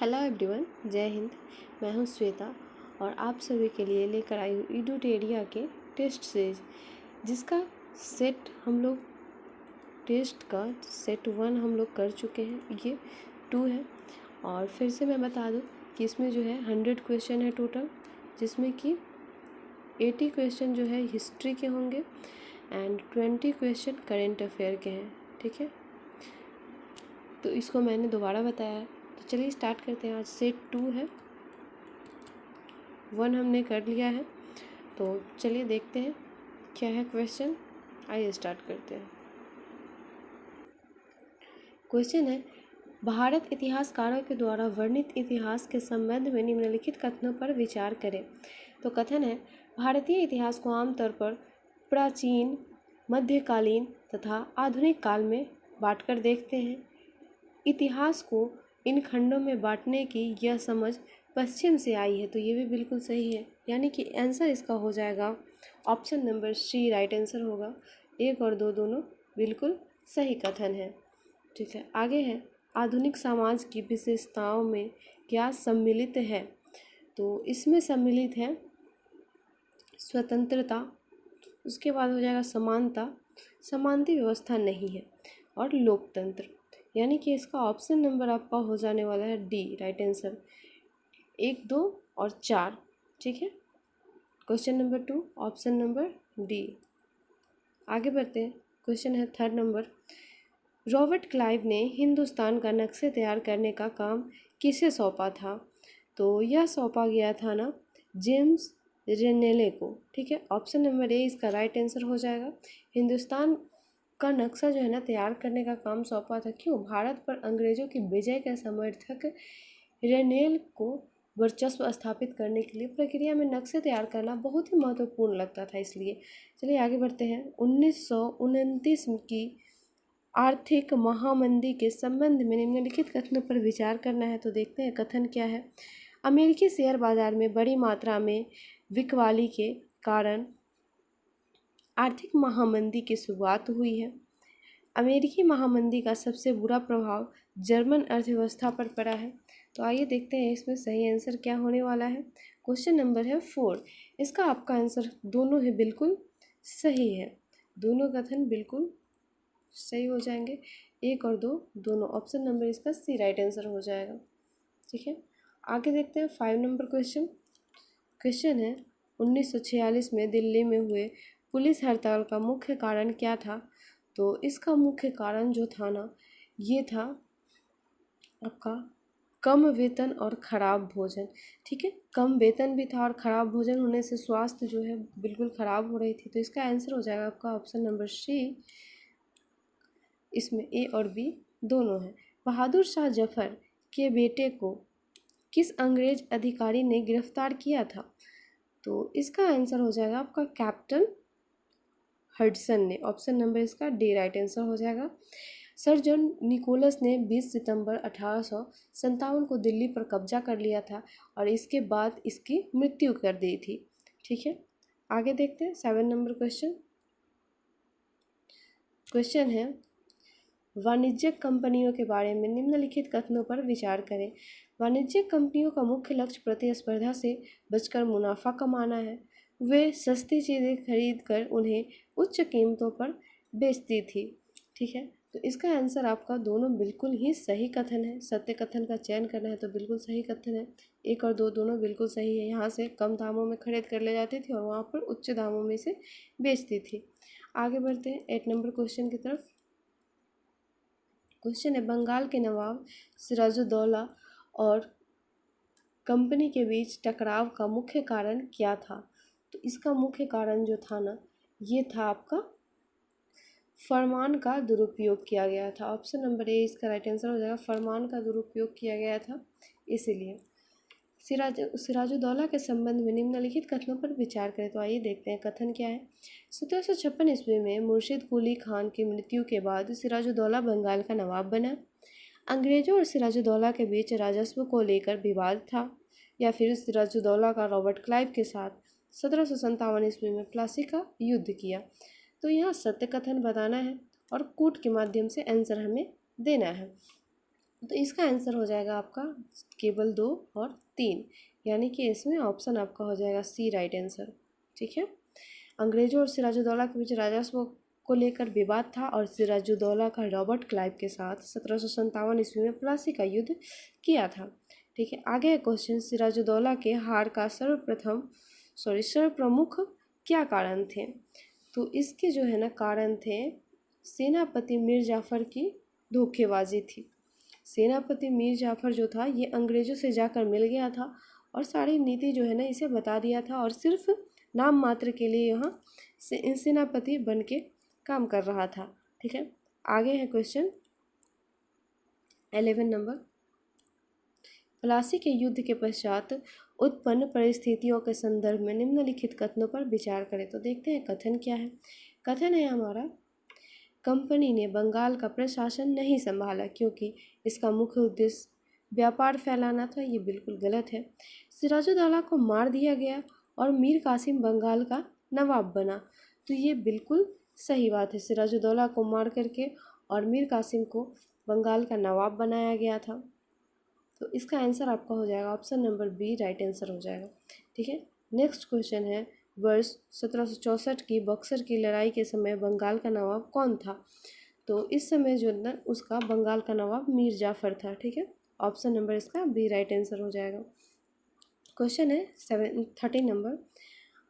Hello everyone, जय हिंद। मैं हूं श्वेता और आप सभी के लिए लेकर आई हूँ इडूटेरिया के टेस्ट सीरीज, जिसका सेट 1 हम लोग कर चुके हैं। ये 2 है। और फिर से मैं बता दूं कि इसमें जो है 100 क्वेश्चन है टोटल, जिसमें कि 80 क्वेश्चन जो है हिस्ट्री के होंगे एंड 20 क्वेश्चन करेंट अफेयर के हैं। ठीक है, तो इसको मैंने दोबारा बताया है। तो चलिए स्टार्ट करते हैं। आज सेट 2 है, 1 हमने कर लिया है। तो चलिए देखते हैं क्या है क्वेश्चन। आइए स्टार्ट करते हैं। क्वेश्चन है, भारत इतिहासकारों के द्वारा वर्णित इतिहास के संबंध में निम्नलिखित कथनों पर विचार करें। तो कथन है, भारतीय इतिहास को आमतौर पर प्राचीन, मध्यकालीन तथा आधुनिक काल में बांटकर देखते हैं। इतिहास को इन खंडों में बांटने की यह समझ पश्चिम से आई है। तो ये भी बिल्कुल सही है, यानी कि आंसर इसका हो जाएगा option number C, right answer होगा। 1 और 2 दोनों बिल्कुल सही कथन है। ठीक है, आगे है, आधुनिक समाज की विशेषताओं में क्या सम्मिलित है। तो इसमें सम्मिलित है स्वतंत्रता, उसके बाद हो जाएगा समानता, समानता व्यवस्था नहीं है, और लोकतंत्र। यानी कि इसका ऑप्शन नंबर आपका हो जाने वाला है डी, राइट आंसर। 1, 2 और 4। ठीक है, question number 2 option number D. आगे बढ़ते हैं। क्वेश्चन है 3rd नंबर, रॉबर्ट क्लाइव ने हिंदुस्तान का नक्शे तैयार करने का काम किसे सौंपा था। तो यह सौंपा गया था ना जेम्स रेनेले को। ठीक है, ऑप्शन नंबर ए इसका राइट आंसर हो जाएगा। हिंदुस्तान का नक्शा जो है ना तैयार करने का काम सौंपा था। क्यों? भारत पर अंग्रेजों की विजय के समर्थक रेनेल को वर्चस्व स्थापित करने के लिए प्रक्रिया में नक्शे तैयार करना बहुत ही महत्वपूर्ण लगता था, इसलिए। चलिए आगे बढ़ते हैं। 1929 की आर्थिक महामंदी के संबंध में निम्नलिखित कथनों पर विचार करना है। तो देखते हैं कथन क्या है। अमेरिकी शेयर बाजार में बड़ी मात्रा में बिकवाली के कारण आर्थिक महामंदी की शुरुआत हुई है। अमेरिकी महामंदी का सबसे बुरा प्रभाव जर्मन अर्थव्यवस्था पर पड़ा है। तो आइए देखते हैं इसमें सही आंसर क्या होने वाला है। क्वेश्चन नंबर है 4। इसका आपका आंसर दोनों है बिल्कुल सही है। दोनों कथन बिल्कुल सही हो जाएंगे। 1 और 2 दोनों, ऑप्शन नंबर इसका सी, राइट आंसर हो जाएगा। ठीक है, आगे देखते हैं 5 नंबर क्वेश्चन। क्वेश्चन है, 1946 में दिल्ली में हुए पुलिस हड़ताल का मुख्य कारण क्या था। तो इसका मुख्य कारण जो था ना, ये था आपका कम वेतन और ख़राब भोजन। ठीक है, कम वेतन भी था और ख़राब भोजन होने से स्वास्थ्य जो है बिल्कुल ख़राब हो रही थी। तो इसका आंसर हो जाएगा आपका ऑप्शन नंबर सी। इसमें ए और बी दोनों हैं। बहादुर शाह जफर के बेटे को किस अंग्रेज अधिकारी ने गिरफ्तार किया था। तो इसका आंसर हो जाएगा आपका कैप्टन हडसन ने। ऑप्शन नंबर इसका डी, राइट आंसर हो जाएगा। सर जॉन निकोलस ने 20 सितंबर 1857 को दिल्ली पर कब्जा कर लिया था और इसके बाद इसकी मृत्यु कर दी थी। ठीक है, आगे देखते हैं 7 नंबर क्वेश्चन। क्वेश्चन है, वाणिज्यिक कंपनियों के बारे में निम्नलिखित कथनों पर विचार करें। वाणिज्यिक कंपनियों का मुख्य लक्ष्य प्रतिस्पर्धा से बचकर मुनाफा कमाना है। वे सस्ती चीज़ें खरीद कर उन्हें उच्च कीमतों पर बेचती थी। ठीक है, तो इसका आंसर आपका दोनों बिल्कुल ही सही कथन है। सत्य कथन का चयन करना है तो बिल्कुल सही कथन है। 1 और 2 दोनों बिल्कुल सही है। यहाँ से कम दामों में खरीद कर ले जाती थी और वहाँ पर उच्च दामों में से बेचती थी। आगे बढ़ते हैं 8 नंबर क्वेश्चन की तरफ। क्वेश्चन है, बंगाल के नवाब सिराजुद्दौला और कंपनी के बीच टकराव का मुख्य कारण क्या था। तो इसका मुख्य कारण जो था ना, ये था आपका फरमान का दुरुपयोग किया गया था। ऑप्शन नंबर ए इसका राइट आंसर हो जाएगा। फरमान का दुरुपयोग किया गया था, इसीलिए। सिराजुद्दौला के संबंध में निम्नलिखित कथनों पर विचार करें। तो आइए देखते हैं कथन क्या है। 1756 ईस्वी में मुर्शिद कुली खान की मृत्यु के बाद सिराजुद्दौला बंगाल का नवाब बना। अंग्रेजों और सिराजुद्दौला के बीच राजस्व को लेकर विवाद था, या फिर सिराजुद्दौला का रॉबर्ट क्लाइव के साथ 1757 ईस्वी में प्लासी का युद्ध किया। तो यहाँ सत्य कथन बताना है और कूट के माध्यम से आंसर हमें देना है। तो इसका आंसर हो जाएगा आपका केवल 2 और 3, यानी कि इसमें ऑप्शन आपका हो जाएगा सी राइट आंसर। ठीक है। अंग्रेजों और सिराजुद्दौला के बीच राजस्व को लेकर विवाद था और सिराजुद्दौला का रॉबर्ट क्लाइव के साथ 1757 ईस्वी में प्लासी का युद्ध किया था। ठीक है। आगे क्वेश्चन, सिराजुद्दौला के हार का सर्वप्रमुख क्या कारण थे? तो इसके जो है ना कारण थे, सेनापति मीर जाफ़र की धोखेबाजी थी। सेनापति मीर जाफ़र जो था ये अंग्रेज़ों से जाकर मिल गया था और सारी नीति जो है ना इसे बता दिया था और सिर्फ नाम मात्र के लिए यहाँ सेनापति बन के काम कर रहा था। ठीक है। आगे है क्वेश्चन 11 नंबर, प्लासी के युद्ध के पश्चात उत्पन्न परिस्थितियों के संदर्भ में निम्नलिखित कथनों पर विचार करें। तो देखते हैं कथन क्या है। कथन है हमारा, कंपनी ने बंगाल का प्रशासन नहीं संभाला क्योंकि इसका मुख्य उद्देश्य व्यापार फैलाना था। ये बिल्कुल गलत है। सिराजुद्दौला को मार दिया गया और मीर कासिम बंगाल का नवाब बना। तो ये बिल्कुल सही बात है। सिराजुद्दौला को मार करके और मीर कासिम को बंगाल का नवाब बनाया गया था। तो इसका आंसर आपका हो जाएगा option number B right answer हो जाएगा। ठीक है। नेक्स्ट क्वेश्चन है, वर्ष 1764 की बक्सर की लड़ाई के समय बंगाल का नवाब कौन था? तो इस समय जो ना उसका बंगाल का नवाब मीर जाफ़र था। ठीक है। ऑप्शन नंबर इसका बी राइट आंसर हो जाएगा। क्वेश्चन है 13 नंबर,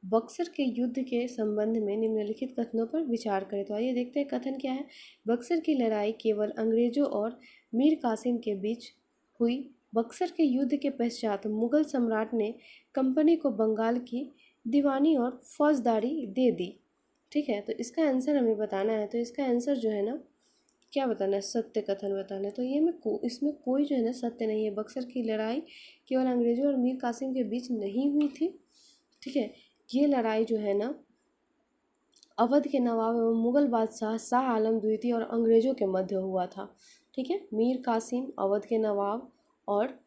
बक्सर के युद्ध के संबंध में निम्नलिखित कथनों पर विचार करें। तो आइए देखते हैं कथन क्या है। बक्सर की लड़ाई केवल अंग्रेजों और मीर कासिम के बीच हुई। बक्सर के युद्ध के पश्चात मुगल सम्राट ने कंपनी को बंगाल की दीवानी और फौजदारी दे दी। ठीक है। तो इसका आंसर हमें बताना है। तो इसका आंसर जो है ना क्या बताना है, सत्य कथन बताना है। तो ये इसमें कोई जो है ना सत्य नहीं है। बक्सर की लड़ाई केवल अंग्रेजों और मीर कासिम के बीच नहीं हुई थी। ठीक है। ये लड़ाई जो है ना अवध के नवाब एवं मुगल बादशाह शाह आलम द्वितीय और अंग्रेजों के मध्य हुआ था। ठीक है। मीर कासिम अवध के नवाब और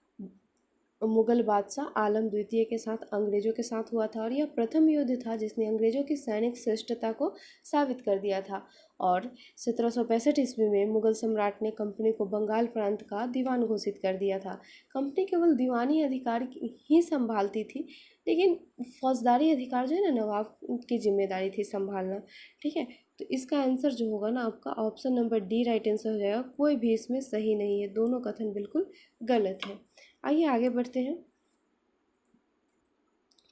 मुगल बादशाह आलम द्वितीय के साथ अंग्रेजों के साथ हुआ था और यह प्रथम युद्ध था जिसने अंग्रेजों की सैनिक श्रेष्ठता को साबित कर दिया था। और 1765 ईस्वी में मुगल सम्राट ने कंपनी को बंगाल प्रांत का दीवान घोषित कर दिया था। कंपनी केवल दीवानी अधिकार ही संभालती थी, लेकिन फौजदारी अधिकार जो है ना नवाब की जिम्मेदारी थी संभालना। ठीक है। तो इसका आंसर जो होगा ना आपका option number D right answer हो जाएगा। कोई भी इसमें सही नहीं है, दोनों कथन बिल्कुल गलत है। आइए आगे बढ़ते हैं।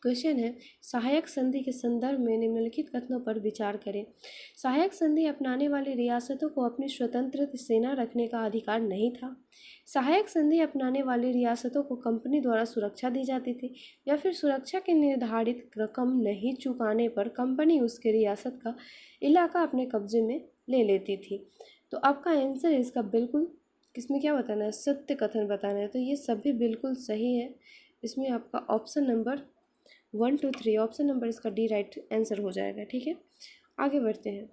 क्वेश्चन है, सहायक संधि के संदर्भ में निम्नलिखित कथनों पर विचार करें। सहायक संधि अपनाने वाली रियासतों को अपनी स्वतंत्र सेना रखने का अधिकार नहीं था। सहायक संधि अपनाने वाली रियासतों को कंपनी द्वारा सुरक्षा दी जाती थी या फिर सुरक्षा की निर्धारित रकम नहीं चुकाने पर कंपनी उसके रियासत का इलाका अपने कब्जे में ले लेती थी। तो आपका आंसर इसका बिल्कुल किसमें क्या बताना है, सत्य कथन बताना है। तो ये सभी बिल्कुल सही है। इसमें आपका ऑप्शन नंबर 1 2 3 ऑप्शन नंबर इसका डी राइट आंसर हो जाएगा। ठीक है। आगे बढ़ते हैं।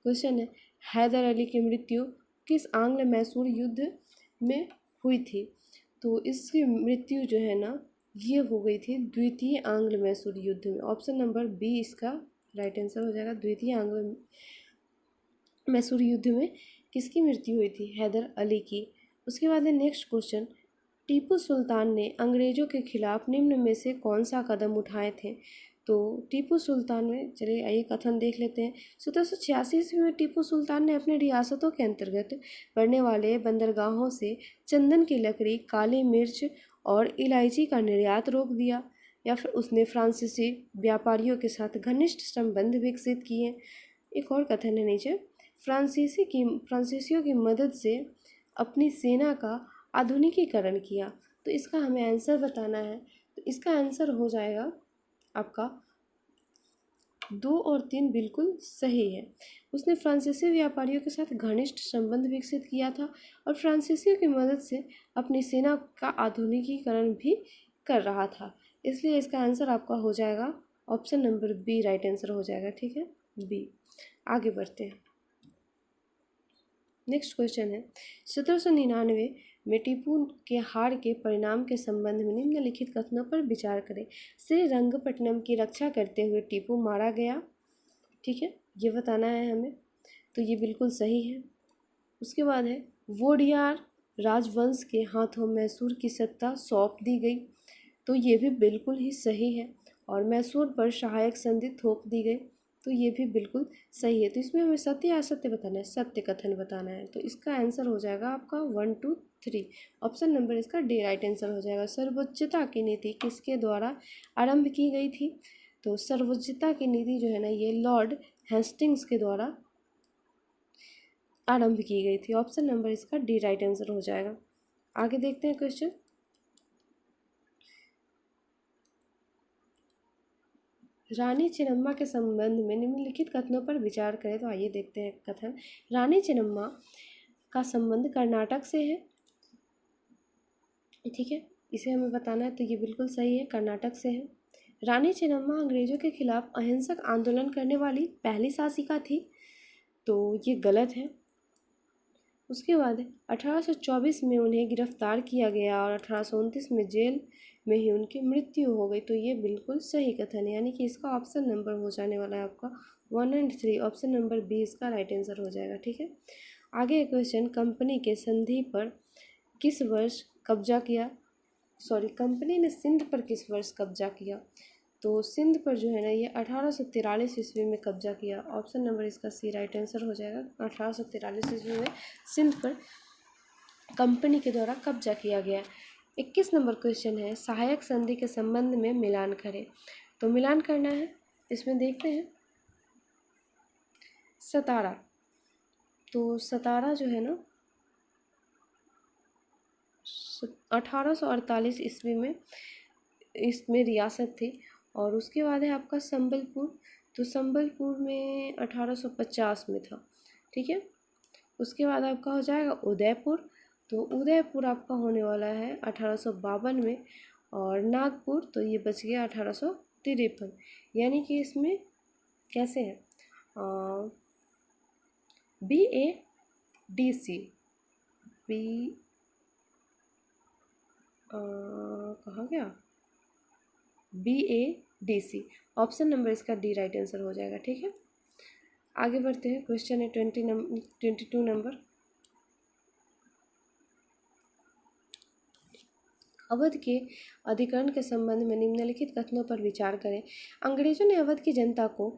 क्वेश्चन है, हैदर अली की मृत्यु किस आंग्ल मैसूर युद्ध में हुई थी? तो इसकी मृत्यु जो है ना ये हो गई थी द्वितीय आंग्ल मैसूर युद्ध में। ऑप्शन नंबर बी इसका राइट आंसर हो जाएगा। द्वितीय आंग्ल मैसूर युद्ध में किसकी मृत्यु हुई थी? हैदर अली की। उसके बाद है नेक्स्ट क्वेश्चन, टीपू सुल्तान ने अंग्रेजों के खिलाफ निम्न में से कौन सा कदम उठाए थे? तो टीपू सुल्तान में चलिए आइए कथन देख लेते हैं। 1786 ईस्वी में टीपू सुल्तान ने अपने रियासतों के अंतर्गत पड़ने वाले बंदरगाहों से चंदन की लकड़ी, काली मिर्च और इलायची का निर्यात रोक दिया, या फिर उसने फ्रांसीसी व्यापारियों के साथ घनिष्ठ संबंध विकसित किए। एक और कथन है नीचे, फ्रांसीसियों की मदद से अपनी सेना का आधुनिकीकरण किया। तो इसका हमें आंसर बताना है। तो इसका आंसर हो जाएगा आपका 2 और 3 बिल्कुल सही है। उसने फ्रांसीसी व्यापारियों के साथ घनिष्ठ संबंध विकसित किया था और फ्रांसीसियों की मदद से अपनी सेना का आधुनिकीकरण भी कर रहा था। इसलिए इसका आंसर आपका हो जाएगा option number B right answer हो जाएगा। ठीक है, बी। आगे बढ़ते हैं। नेक्स्ट क्वेश्चन है, 1799 में टीपू के हार के परिणाम के संबंध में निम्नलिखित कथनों पर विचार करें। श्रीरंगपट्टनम की रक्षा करते हुए टीपू मारा गया। ठीक है, ये बताना है हमें। तो ये बिल्कुल सही है। उसके बाद है, वोडियार राजवंश के हाथों मैसूर की सत्ता सौंप दी गई, तो ये भी बिल्कुल ही सही है। और मैसूर पर सहायक संधि थोप दी गई, तो ये भी बिल्कुल सही है। तो इसमें हमें सत्य या असत्य बताना है, सत्य कथन बताना है। तो इसका आंसर हो जाएगा आपका 1 2 3, ऑप्शन नंबर इसका डी राइट आंसर हो जाएगा। सर्वोच्चता की नीति किसके द्वारा आरंभ की गई थी? तो सर्वोच्चता की नीति जो है ना, ये लॉर्ड हेस्टिंग्स के द्वारा आरंभ की गई थी। ऑप्शन नंबर इसका डी राइट आंसर हो जाएगा। आगे देखते हैं क्वेश्चन। रानी चेन्नम्मा के संबंध में निम्नलिखित कथनों पर विचार करें। तो आइए देखते हैं कथन। रानी चेन्नम्मा का संबंध कर्नाटक से है, ठीक है, इसे हमें बताना है। तो ये बिल्कुल सही है, कर्नाटक से है। रानी चेन्नम्मा अंग्रेजों के खिलाफ अहिंसक आंदोलन करने वाली पहली शासिका थी, तो ये गलत है। उसके बाद 1824 में उन्हें गिरफ्तार किया गया और 1829 में जेल में ही उनकी मृत्यु हो गई, तो ये बिल्कुल सही कथन है। यानी कि इसका ऑप्शन नंबर हो जाने वाला है आपका 1 और 3, ऑप्शन नंबर बी इसका राइट आंसर हो जाएगा, ठीक है। आगे क्वेश्चन, कंपनी के संधि पर किस वर्ष कब्जा किया, कंपनी ने सिंध पर किस वर्ष कब्जा किया? तो सिंध पर जो है ना, ये 1843 ईस्वी में कब्जा किया। ऑप्शन नंबर इसका सी राइट आंसर हो जाएगा। 1843 ईस्वी में सिंध पर कंपनी के द्वारा कब्जा किया गया। 21 नंबर क्वेश्चन है, सहायक संधि के संबंध में मिलान करें। तो मिलान करना है, इसमें देखते हैं। सतारा, तो सतारा जो है ना 1848 ईस्वी में इसमें रियासत थी। और उसके बाद है आपका संबलपुर, तो संबलपुर में 1850 में था, ठीक है। उसके बाद आपका हो जाएगा उदयपुर, तो उदयपुर आपका होने वाला है 1852 में। और नागपुर, तो ये बच गया 1853। यानी कि इसमें कैसे है, BADC, बी कहाँ गया, BADC, ऑप्शन नंबर इसका डी राइट आंसर हो जाएगा, ठीक है। आगे बढ़ते हैं, क्वेश्चन है 22 नंबर। अवध के अधिकरण के संबंध में निम्नलिखित कथनों पर विचार करें। अंग्रेजों ने अवध की जनता को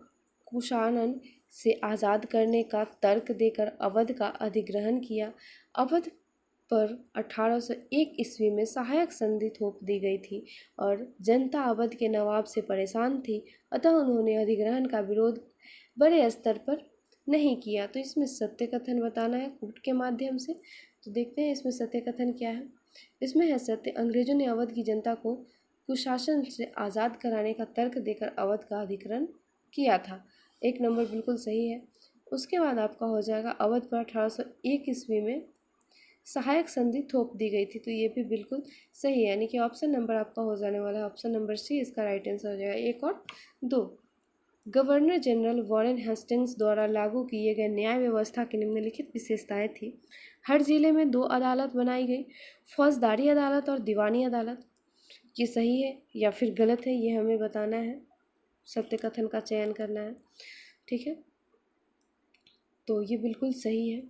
कुषाण से आज़ाद करने का तर्क देकर अवध का अधिग्रहण किया। अवध पर 1801 ईस्वी में सहायक संधि थोप दी गई थी और जनता अवध के नवाब से परेशान थी, अतः उन्होंने अधिग्रहण का विरोध बड़े स्तर पर नहीं किया। तो इसमें सत्य कथन बताना है कूट के माध्यम से। तो देखते हैं इसमें सत्य कथन क्या है। इसमें है सत्य, अंग्रेजों ने अवध की जनता को कुशासन से आज़ाद कराने का तर्क देकर अवध का अधिग्रहण किया था। 1 नंबर बिल्कुल सही है। उसके बाद आपका हो जाएगा अवध पर 1801 ईस्वी में सहायक संधि थोप दी गई थी, तो ये भी बिल्कुल सही है। यानी कि ऑप्शन नंबर आपका हो जाने वाला है ऑप्शन नंबर सी इसका राइट आंसर हो जाएगा। 1 और 2, गवर्नर जनरल वॉरेन हेस्टिंग्स द्वारा लागू किए गए न्याय व्यवस्था की निम्नलिखित विशेषताएं थी। हर जिले में 2 अदालत बनाई गई, फौजदारी अदालत और दीवानी अदालत। ये सही है या फिर गलत है, ये हमें बताना है, सत्य कथन का चयन करना है, ठीक है। तो ये बिल्कुल सही है,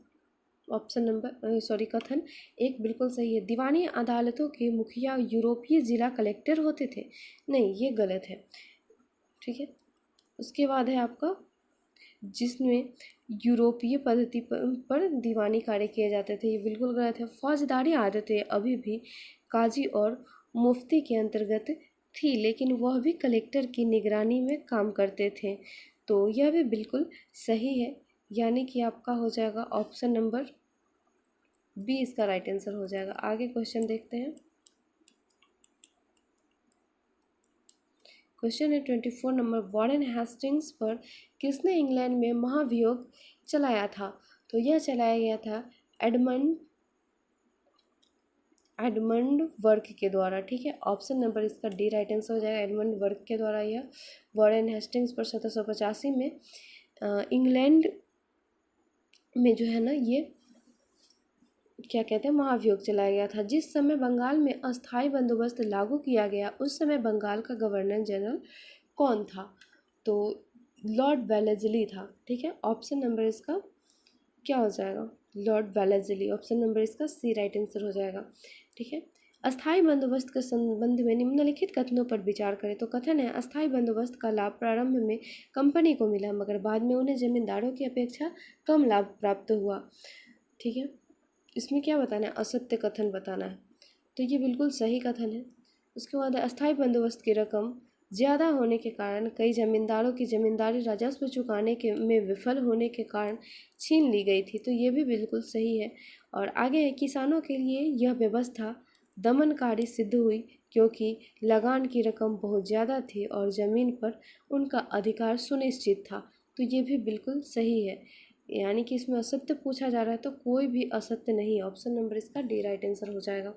ऑप्शन नंबर कथन 1 बिल्कुल सही है। दीवानी अदालतों के मुखिया यूरोपीय जिला कलेक्टर होते थे, नहीं ये गलत है, ठीक है। उसके बाद है आपका जिसमें यूरोपीय पद्धति पर दीवानी कार्य किए जाते थे, ये बिल्कुल गलत है। फौजदारी आदतें अभी भी काजी और मुफ्ती के अंतर्गत थी, लेकिन वह भी कलेक्टर की निगरानी में काम करते थे, तो यह भी बिल्कुल सही है। यानी कि आपका हो जाएगा ऑप्शन नंबर बी इसका राइट आंसर हो जाएगा। आगे क्वेश्चन देखते हैं। क्वेश्चन है 24 नंबर, वॉरेन हेस्टिंग्स पर किसने इंग्लैंड में महाभियोग चलाया था? तो यह चलाया गया था एडमंड वर्क के द्वारा, ठीक है। ऑप्शन नंबर इसका डी राइट आंसर हो जाएगा, एडमंड वर्क के द्वारा यह वॉरेन हेस्टिंग्स पर 1785 में इंग्लैंड में जो है ना, ये क्या कहते हैं, महाभियोग चलाया गया था। जिस समय बंगाल में अस्थायी बंदोबस्त लागू किया गया, उस समय बंगाल का गवर्नर जनरल कौन था? तो लॉर्ड वेलेस्ली था, ठीक है। ऑप्शन नंबर इसका क्या हो जाएगा, लॉर्ड वेलेस्ली। ऑप्शन नंबर इसका सी राइट आंसर हो जाएगा। ठीक है, अस्थायी बंदोबस्त के संबंध में निम्नलिखित कथनों पर विचार करें। तो कथन है, अस्थायी बंदोबस्त का लाभ प्रारंभ में कंपनी को मिला, मगर बाद में उन्हें जमींदारों की अपेक्षा कम लाभ प्राप्त हुआ। ठीक है, इसमें क्या बताना है, असत्य कथन बताना है, तो ये बिल्कुल सही कथन है। उसके बाद अस्थायी बंदोबस्त की रकम ज़्यादा होने के कारण कई जमींदारों की जमींदारी राजस्व चुकाने के में विफल होने के कारण छीन ली गई थी, तो ये भी बिल्कुल सही है। और आगे है, किसानों के लिए यह व्यवस्था दमनकारी सिद्ध हुई क्योंकि लगान की रकम बहुत ज़्यादा थी और ज़मीन पर उनका अधिकार सुनिश्चित था, तो ये भी बिल्कुल सही है। यानी कि इसमें असत्य पूछा जा रहा है तो कोई भी असत्य नहीं है। ऑप्शन नंबर इसका डी राइट आंसर हो जाएगा।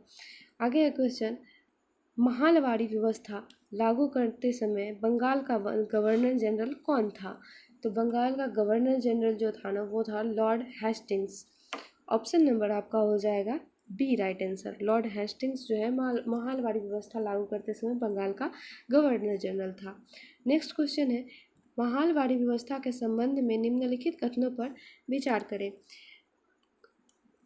आगे है क्वेश्चन, महालवाड़ी व्यवस्था लागू करते समय बंगाल का गवर्नर जनरल कौन था? तो बंगाल का गवर्नर जनरल जो था ना, वो था लॉर्ड हेस्टिंग्स। ऑप्शन नंबर आपका हो जाएगा B right answer. Lord Hastings जो है महालवाड़ी व्यवस्था लागू करते समय बंगाल का गवर्नर जनरल था। नेक्स्ट क्वेश्चन है, महालवाड़ी व्यवस्था के संबंध में निम्नलिखित कथनों पर विचार करें।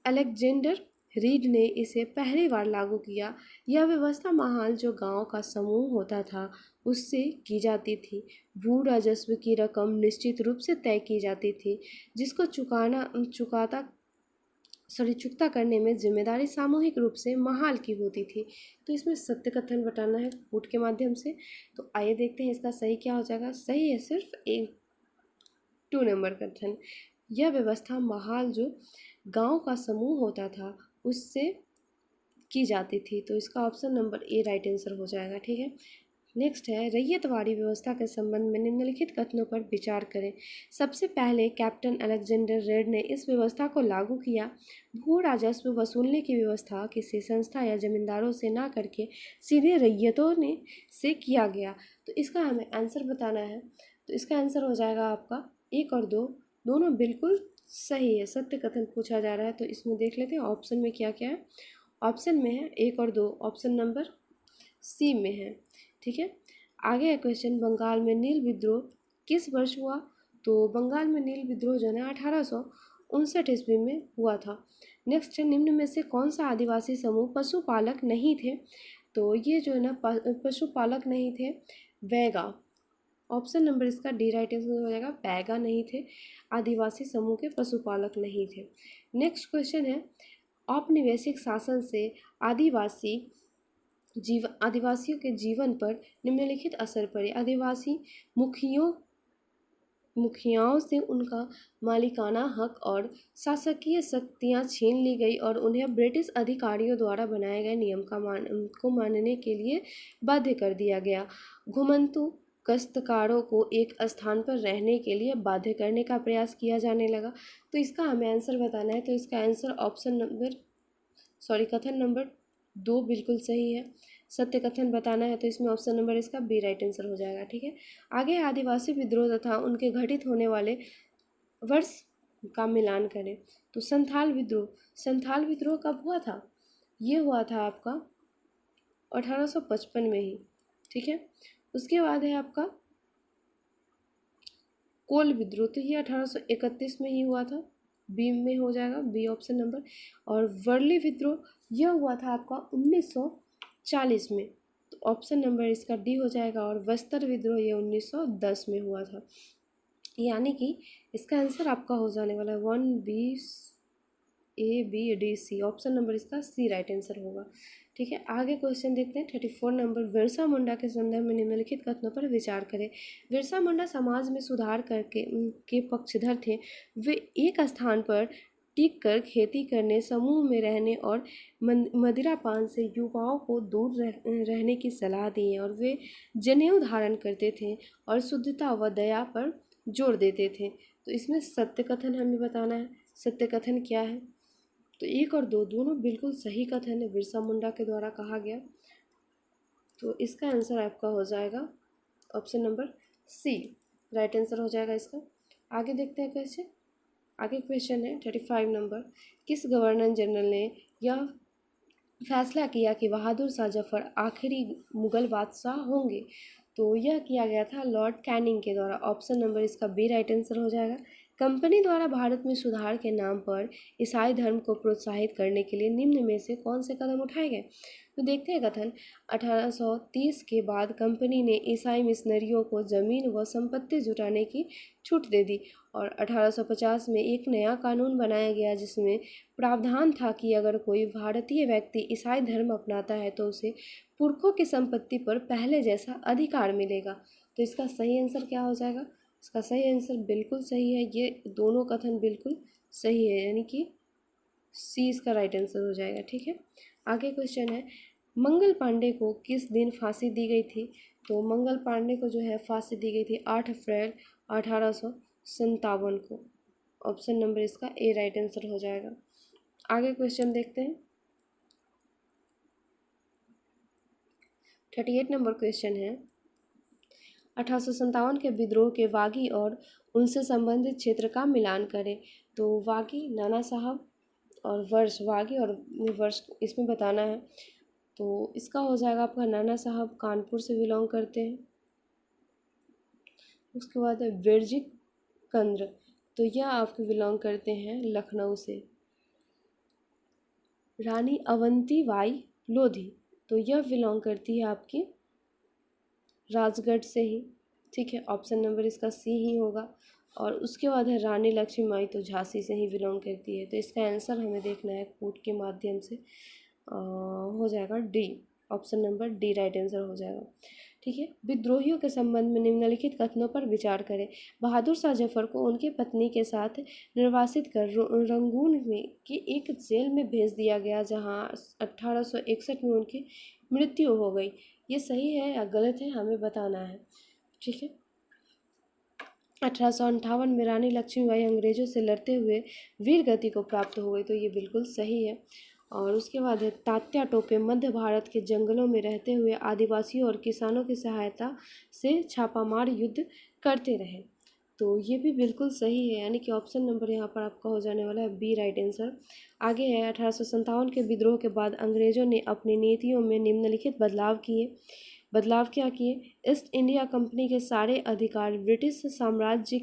अलेक्जेंडर रीड ने इसे पहली बार लागू किया। यह व्यवस्था महाल जो गांव का समूह होता था उससे की जाती थी। भू राजस्व की रकम निश्चित रूप से तय की जाती थी, जिसको चुकता करने में जिम्मेदारी सामूहिक रूप से महाल की होती थी। तो इसमें सत्य कथन बताना है कूट के माध्यम से। तो आइए देखते हैं इसका सही क्या हो जाएगा। सही है सिर्फ एक 2 नंबर कथन, यह व्यवस्था महाल जो गांव का समूह होता था उससे की जाती थी, तो इसका option number A right answer हो जाएगा। ठीक है, नेक्स्ट है, रैयतवाड़ी व्यवस्था के संबंध में निम्नलिखित कथनों पर विचार करें। सबसे पहले कैप्टन अलेक्जेंडर रेड ने इस व्यवस्था को लागू किया। भू राजस्व वसूलने की व्यवस्था किसी संस्था या जमींदारों से ना करके सीधे रैयतों ने से किया गया। तो इसका हमें आंसर बताना है, तो इसका आंसर हो जाएगा आपका 1 और 2 दोनों बिल्कुल सही है। सत्य कथन पूछा जा रहा है तो इसमें देख लेते हैं ऑप्शन में क्या क्या है। ऑप्शन में है 1 और 2, ऑप्शन नंबर सी में है। ठीक है, आगे है क्वेश्चन, बंगाल में नील विद्रोह किस वर्ष हुआ? तो बंगाल में नील विद्रोह जो है 1859 ईस्वी में हुआ था। नेक्स्ट है, निम्न में से कौन सा आदिवासी समूह पशुपालक नहीं थे? तो ये जो है ना पशुपालक नहीं थे, बैगा। ऑप्शन नंबर इसका डी राइट आंसर हो जाएगा, बैगा नहीं थे, आदिवासी समूह के पशुपालक नहीं थे। नेक्स्ट क्वेश्चन है, औपनिवेशिक शासन से आदिवासियों के जीवन पर निम्नलिखित असर पड़े। आदिवासी मुखियाओं से उनका मालिकाना हक और शासकीय शक्तियां छीन ली गई और उन्हें ब्रिटिश अधिकारियों द्वारा बनाए गए नियम को मानने के लिए बाध्य कर दिया गया। घुमंतु काश्तकारों को एक स्थान पर रहने के लिए बाध्य करने का प्रयास किया जाने लगा। तो इसका हमें आंसर बताना है, तो इसका आंसर कथन नंबर 2 बिल्कुल सही है। सत्य कथन बताना है तो इसमें ऑप्शन नंबर इसका बी राइट आंसर हो जाएगा। ठीक है, आगे आदिवासी विद्रोह तथा उनके घटित होने वाले वर्ष का मिलान करें। तो संथाल विद्रोह कब हुआ था? ये हुआ था आपका 1855 में ही। ठीक है, उसके बाद है आपका कोल विद्रोह, तो ये 1831 में ही हुआ था, बी में हो जाएगा, बी ऑप्शन नंबर। और वर्ली विद्रोह यह हुआ था आपका 1940 में, तो ऑप्शन नंबर इसका डी हो जाएगा। और बस्तर विद्रोह ये 1910 में हुआ था। यानी कि इसका आंसर आपका हो जाने वाला है 1 B A B D C, option number इसका सी राइट आंसर होगा। ठीक है, आगे क्वेश्चन देखते हैं 34 नंबर, बिरसा मुंडा के संदर्भ में निम्नलिखित कथनों पर विचार करें। बिरसा मुंडा समाज में सुधार के पक्षधर थे। वे एक स्थान पर टिक कर खेती करने, समूह में रहने और मदिरा पान से युवाओं को दूर रहने की सलाह दी है। और वे जनेऊ धारण करते थे और शुद्धता व दया पर जोर देते थे। तो इसमें सत्य कथन हमें बताना है, सत्य कथन क्या है? तो 1 और 2 दोनों बिल्कुल सही कथन है, बिरसा मुंडा के द्वारा कहा गया। तो इसका आंसर आपका हो जाएगा option number C right answer हो जाएगा इसका। आगे देखते हैं कैसे। आगे क्वेश्चन है 35 नंबर, किस गवर्नर जनरल ने यह फैसला किया कि बहादुर शाह जफर आखिरी मुगल बादशाह होंगे? तो यह किया गया था लॉर्ड कैनिंग के द्वारा। ऑप्शन नंबर इसका बी राइट आंसर हो जाएगा। कंपनी द्वारा भारत में सुधार के नाम पर ईसाई धर्म को प्रोत्साहित करने के लिए निम्न में से कौन से कदम उठाए गए? तो देखते हैं कथन। 1830 के बाद कंपनी ने ईसाई मिशनरियों को जमीन व संपत्ति जुटाने की छूट दे दी और 1850 में एक नया कानून बनाया गया जिसमें प्रावधान था कि अगर कोई भारतीय व्यक्ति ईसाई धर्म अपनाता है तो उसे पुरखों की संपत्ति पर पहले जैसा अधिकार मिलेगा। तो इसका सही आंसर क्या हो जाएगा? इसका सही आंसर बिल्कुल सही है, ये दोनों कथन बिल्कुल सही है, यानी कि सी इसका राइट आंसर हो जाएगा। ठीक है, आगे क्वेश्चन है, मंगल पांडे को किस दिन फांसी दी गई थी? तो मंगल पांडे को जो है फांसी दी गई थी 8 अप्रैल 1857 को। ऑप्शन नंबर इसका ए राइट आंसर हो जाएगा। आगे क्वेश्चन देखते हैं। 38 नंबर क्वेश्चन है, 1857 के विद्रोह के वागी और उनसे संबंधित क्षेत्र का मिलान करें। तो वागी, नाना साहब और वर्ष, वागी और वर्ष इसमें बताना है। तो इसका हो जाएगा आपका नाना साहब कानपुर से बिलोंग करते हैं। उसके बाद है विरजिक कंद्र, तो यह आपके बिलोंग करते हैं लखनऊ से। रानी अवंती बाई लोधी, तो यह बिलोंग करती है आपकी राजगढ़ से ही। ठीक है, ऑप्शन नंबर इसका सी ही होगा। और उसके बाद है रानी लक्ष्मीबाई, तो झांसी से ही बिलोंग करती है। तो इसका आंसर हमें देखना है कोड के माध्यम से, हो जाएगा D. Option number D right answer हो जाएगा। ठीक है, विद्रोहियों के संबंध में निम्नलिखित कथनों पर विचार करें। बहादुर शाह जफर को उनकी पत्नी के साथ निर्वासित कर रंगून में की एक जेल में भेज दिया गया जहां 1861 में उनकी मृत्यु हो गई। ये सही है या गलत है हमें बताना है। ठीक है, 1858 में रानी लक्ष्मीबाई अंग्रेजों से लड़ते हुए वीर गति को प्राप्त हो गई, तो ये बिल्कुल सही है। और उसके बाद है तात्या टोपे मध्य भारत के जंगलों में रहते हुए आदिवासियों और किसानों की सहायता से छापामार युद्ध करते रहे, तो ये भी बिल्कुल सही है, यानी कि ऑप्शन नंबर यहाँ पर आपका हो जाने वाला है बी राइट आंसर। आगे है 1857 के विद्रोह के बाद अंग्रेजों ने अपनी नीतियों में निम्नलिखित बदलाव क्या किए? ईस्ट इंडिया कंपनी के सारे अधिकार ब्रिटिश साम्राज्य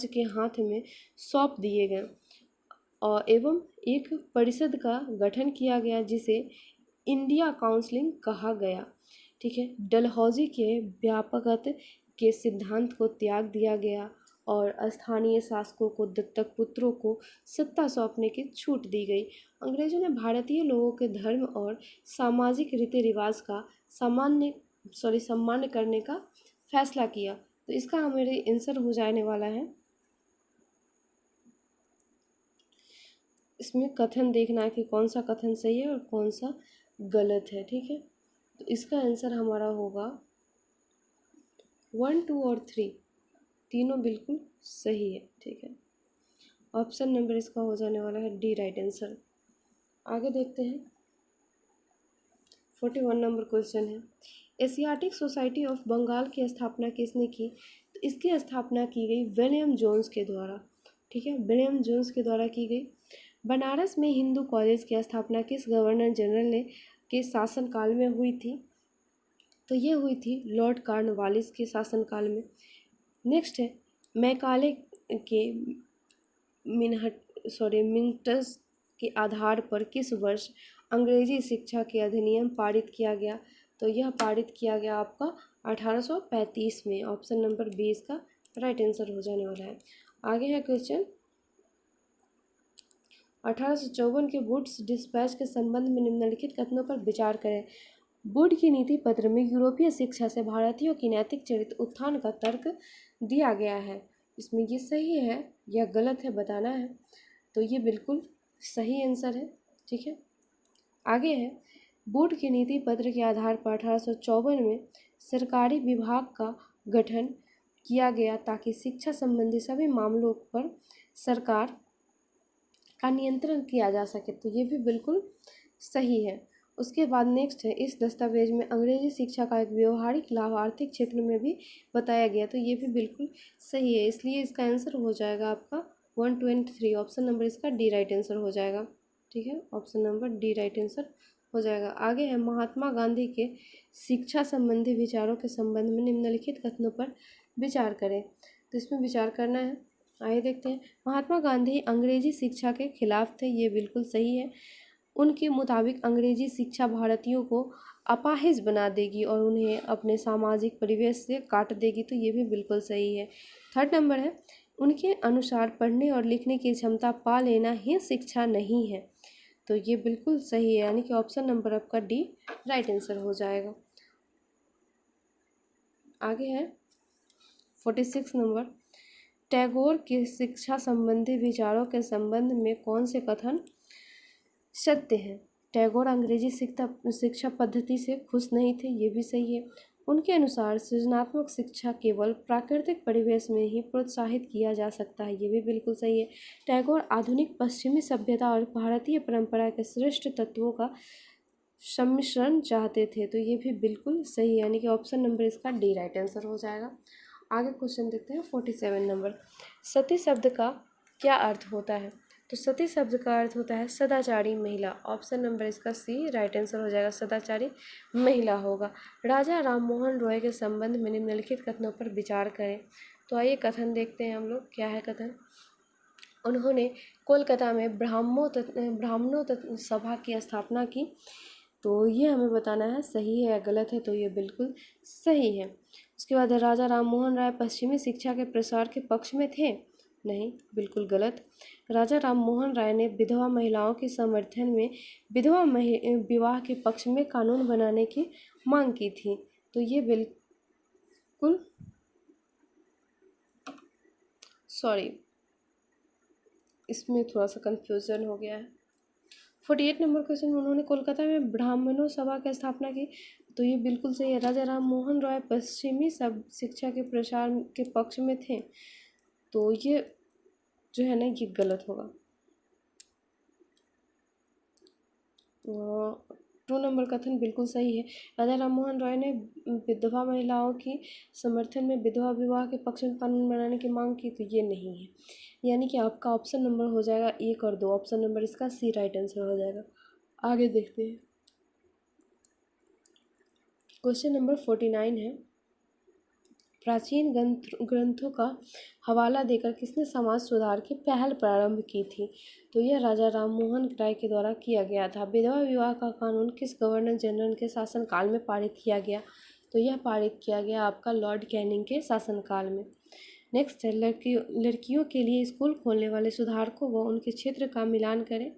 के हाथ में सौंप दिए गए और एवं एक परिषद का गठन किया गया जिसे इंडिया काउंसिल कहा गया। ठीक है, डलहौजी के व्यापकता के सिद्धांत को त्याग दिया गया और स्थानीय शासकों को दत्तक पुत्रों को सत्ता सौंपने की छूट दी गई। अंग्रेजों ने भारतीय लोगों के धर्म और सामाजिक रीति रिवाज का सम्मान करने का फैसला किया। तो इसका हमारे आंसर हो जाने वाला है, इसमें कथन देखना है कि कौन सा कथन सही है और कौन सा गलत है। ठीक है, तो इसका आंसर हमारा होगा 1, 2 और 3 तीनों बिल्कुल सही है। ठीक है, ऑप्शन नंबर इसका हो जाने वाला है डी राइट आंसर। आगे देखते हैं, 41 नंबर क्वेश्चन है, एशियाटिक सोसाइटी ऑफ बंगाल की स्थापना किसने की? तो इसकी स्थापना की गई विलियम जोन्स के द्वारा। ठीक है, विलियम जोन्स के द्वारा की गई। बनारस में हिंदू कॉलेज की स्थापना किस गवर्नर जनरल ने के शासनकाल में हुई थी? तो ये हुई थी लॉर्ड कॉर्नवालिस के शासनकाल में। नेक्स्ट है, मैकाले के मिन्टस के आधार पर किस वर्ष अंग्रेजी शिक्षा के अधिनियम पारित किया गया? तो यह पारित किया गया आपका 1835 में। ऑप्शन नंबर बी इसका राइट आंसर हो जाने वाला है। आगे है क्वेश्चन, 1854 के वुड्स डिस्पैच के संबंध में निम्नलिखित कथनों पर विचार करें। वुड की नीति पत्र में यूरोपीय शिक्षा से भारतीयों की नैतिक चरित्र उत्थान का तर्क दिया गया है। इसमें ये सही है या गलत है बताना है, तो ये बिल्कुल सही आंसर है। ठीक है, आगे है, वुड की नीति पत्र के आधार पर 1854 में सरकारी विभाग का गठन किया गया ताकि शिक्षा संबंधी सभी मामलों पर सरकार का नियंत्रण किया जा सके, तो ये भी बिल्कुल सही है। उसके बाद नेक्स्ट है, इस दस्तावेज में अंग्रेजी शिक्षा का एक व्यवहारिक लाभ आर्थिक क्षेत्र में भी बताया गया, तो ये भी बिल्कुल सही है, इसलिए इसका आंसर हो जाएगा आपका 1, 2 और 3। ऑप्शन नंबर इसका डी राइट आंसर हो जाएगा। ठीक है, option number D right answer हो जाएगा। आगे है, महात्मा गांधी के शिक्षा संबंधी विचारों के संबंध में निम्नलिखित कथनों पर विचार करें। तो इसमें विचार करना है। आइए देखते हैं। महात्मा गांधी अंग्रेजी शिक्षा के खिलाफ थे, ये बिल्कुल सही है। उनके मुताबिक अंग्रेजी शिक्षा भारतीयों को अपाहिज बना देगी और उन्हें अपने सामाजिक परिवेश से काट देगी, तो ये भी बिल्कुल सही है। थर्ड नंबर है, उनके अनुसार पढ़ने और लिखने की क्षमता पा लेना ही शिक्षा नहीं है, तो ये बिल्कुल सही है, यानी कि ऑप्शन नंबर आपका डी राइट आंसर हो जाएगा। आगे है 46 नंबर, टैगोर के शिक्षा संबंधी विचारों के संबंध में कौन से कथन सत्य हैं? टैगोर अंग्रेजी शिक्षा पद्धति से खुश नहीं थे, ये भी सही है। उनके अनुसार सृजनात्मक शिक्षा केवल प्राकृतिक परिवेश में ही प्रोत्साहित किया जा सकता है, ये भी बिल्कुल सही है। टैगोर आधुनिक पश्चिमी सभ्यता और भारतीय परंपरा के श्रेष्ठ तत्वों का सम्मिश्रण चाहते थे, तो ये भी बिल्कुल सही है, यानी कि ऑप्शन नंबर इसका डी राइट आंसर हो जाएगा। आगे क्वेश्चन देखते हैं 47 नंबर, सती शब्द का क्या अर्थ होता है? तो सती शब्द का अर्थ होता है सदाचारी महिला, ऑप्शन नंबर इसका सी राइट आंसर हो जाएगा, सदाचारी महिला होगा। राजा राममोहन रॉय के संबंध में निम्नलिखित कथनों पर विचार करें। तो आइए कथन देखते हैं हम लोग, क्या है कथन। उन्होंने कोलकाता में ब्राह्मणों सभा की स्थापना की, तो ये हमें बताना है सही है या गलत है, तो ये बिल्कुल सही है। उसके बाद राजा राममोहन राय पश्चिमी शिक्षा के प्रसार के पक्ष में थे, नहीं, बिल्कुल गलत। राजा राममोहन राय ने विधवा महिलाओं के समर्थन में विधवा विवाह के पक्ष में कानून बनाने की मांग की थी, तो ये बिल्कुल सॉरी, इसमें थोड़ा सा कंफ्यूजन हो गया है। 48 नंबर क्वेश्चन, उन्होंने कोलकाता में ब्राह्मणों सभा की स्थापना की, तो ये बिल्कुल सही है। राजा राम मोहन राय पश्चिमी सब शिक्षा के प्रसार के पक्ष में थे, तो ये जो है ना ये गलत होगा। 2 नंबर कथन बिल्कुल सही है। राजा राम मोहन राय ने विधवा महिलाओं की समर्थन में विधवा विवाह के पक्ष में कानून बनाने की मांग की, तो ये नहीं है, यानी कि आपका ऑप्शन नंबर हो जाएगा 1 और 2, ऑप्शन नंबर इसका सी राइट आंसर हो जाएगा। आगे देखते हैं। क्वेश्चन नंबर 49 है, प्राचीन ग्रंथों का हवाला देकर किसने समाज सुधार की पहल प्रारंभ की थी? तो यह राजा राममोहन राय के द्वारा किया गया था। विधवा विवाह का कानून किस गवर्नर जनरल के शासनकाल में पारित किया गया? तो यह पारित किया गया आपका लॉर्ड कैनिंग के शासनकाल में। नेक्स्ट है, लड़कियों के लिए स्कूल खोलने वाले सुधारकों व उनके क्षेत्र का मिलान करें।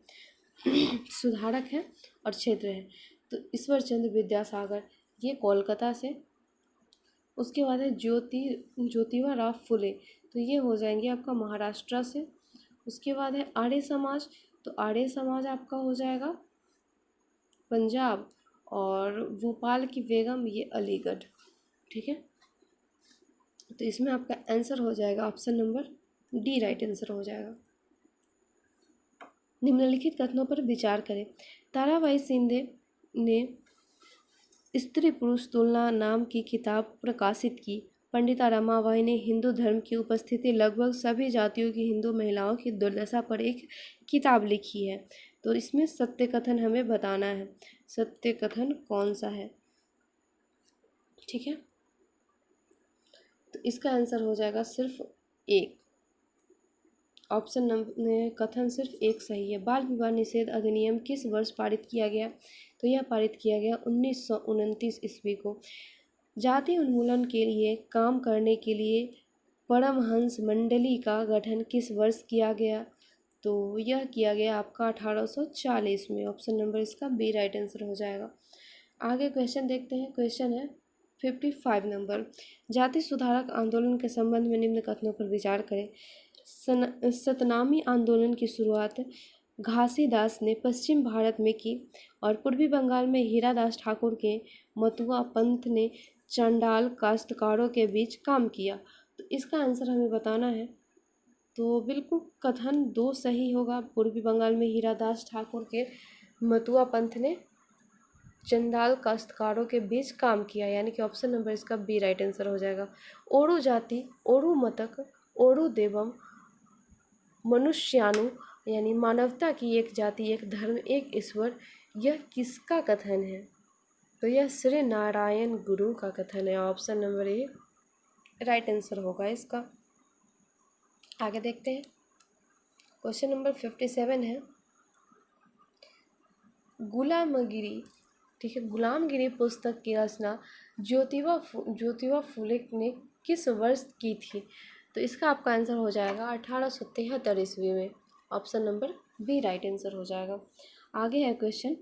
सुधारक है और क्षेत्र है, तो ईश्वर चंद्र विद्यासागर, ये कोलकाता से। उसके बाद है ज्योतिबा राव फुले, तो ये हो जाएंगे आपका महाराष्ट्र से। उसके बाद है आर्य समाज, तो आर्य समाज आपका हो जाएगा पंजाब, और भोपाल की बेगम ये अलीगढ़, ठीक है। तो इसमें आपका आंसर हो जाएगा option number D right answer हो जाएगा। निम्नलिखित कथनों पर विचार करें। ताराबाई शिंदे ने स्त्री पुरुष तुलना नाम की किताब प्रकाशित की। पंडिता रमाबाई ने हिंदू धर्म की उपस्थिति लगभग सभी जातियों की हिंदू महिलाओं की दुर्दशा पर एक किताब लिखी है। तो इसमें सत्य कथन हमें बताना है, सत्य कथन कौन सा है, ठीक है। तो इसका आंसर हो जाएगा सिर्फ 1, ऑप्शन नंबर कथन सिर्फ 1 सही है। बाल विवाह निषेध अधिनियम किस वर्ष पारित किया गया? तो यह पारित किया गया 1929 ईस्वी को। जाति उन्मूलन के लिए काम करने के लिए परमहंस मंडली का गठन किस वर्ष किया गया? तो यह किया गया आपका 1840 में, ऑप्शन नंबर इसका बी राइट आंसर हो जाएगा। आगे क्वेश्चन देखते हैं। क्वेश्चन है 55 नंबर, जाति सुधारक आंदोलन के संबंध में निम्न कथनों पर विचार करें। सतनामी आंदोलन की शुरुआत घासीदास ने पश्चिम भारत में की और पूर्वी बंगाल में हीरादास ठाकुर के मतुआ पंथ ने चंडाल काश्तकारों के बीच काम किया। तो इसका आंसर हमें बताना है, तो बिल्कुल कथन 2 सही होगा। पूर्वी बंगाल में हीरादास ठाकुर के मतुआ पंथ ने चंडाल काश्तकारों के बीच काम किया, यानी कि ऑप्शन नंबर इसका बी राइट आंसर हो जाएगा। ओरू जाति, ओरू मतक, ओरू देवम, मनुष्यानु यानी मानवता की एक जाति, एक धर्म, एक ईश्वर, यह किसका कथन है? तो यह श्री नारायण गुरु का कथन है, ऑप्शन नंबर 1 राइट आंसर होगा इसका। आगे देखते हैं। क्वेश्चन नंबर 57 है गुलामगिरी। ठीक है, गुलामगिरी पुस्तक की रचना ज्योतिबा फुले ने किस वर्ष की थी? तो इसका आपका आंसर हो जाएगा 1873 ईस्वी में। Option number B right answer हो जाएगा। आगे है क्वेश्चन,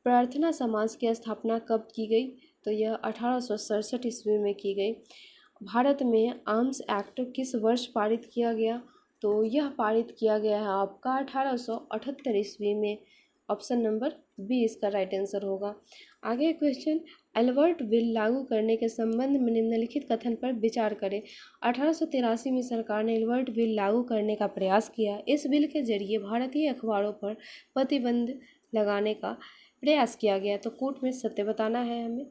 प्रार्थना समाज की स्थापना कब की गई? तो यह 1867 ईस्वी में की गई। भारत में आर्म्स एक्ट किस वर्ष पारित किया गया? तो यह पारित किया गया है आपका 1878 ईस्वी में। ऑप्शन नंबर बी इसका राइट आंसर होगा। आगे क्वेश्चन, एल्बर्ट बिल लागू करने के संबंध में निम्नलिखित कथन पर विचार करें। 1883 में सरकार ने एल्बर्ट बिल लागू करने का प्रयास किया। इस बिल के जरिए भारतीय अखबारों पर प्रतिबंध लगाने का प्रयास किया गया। तो कोर्ट में सत्य बताना है हमें।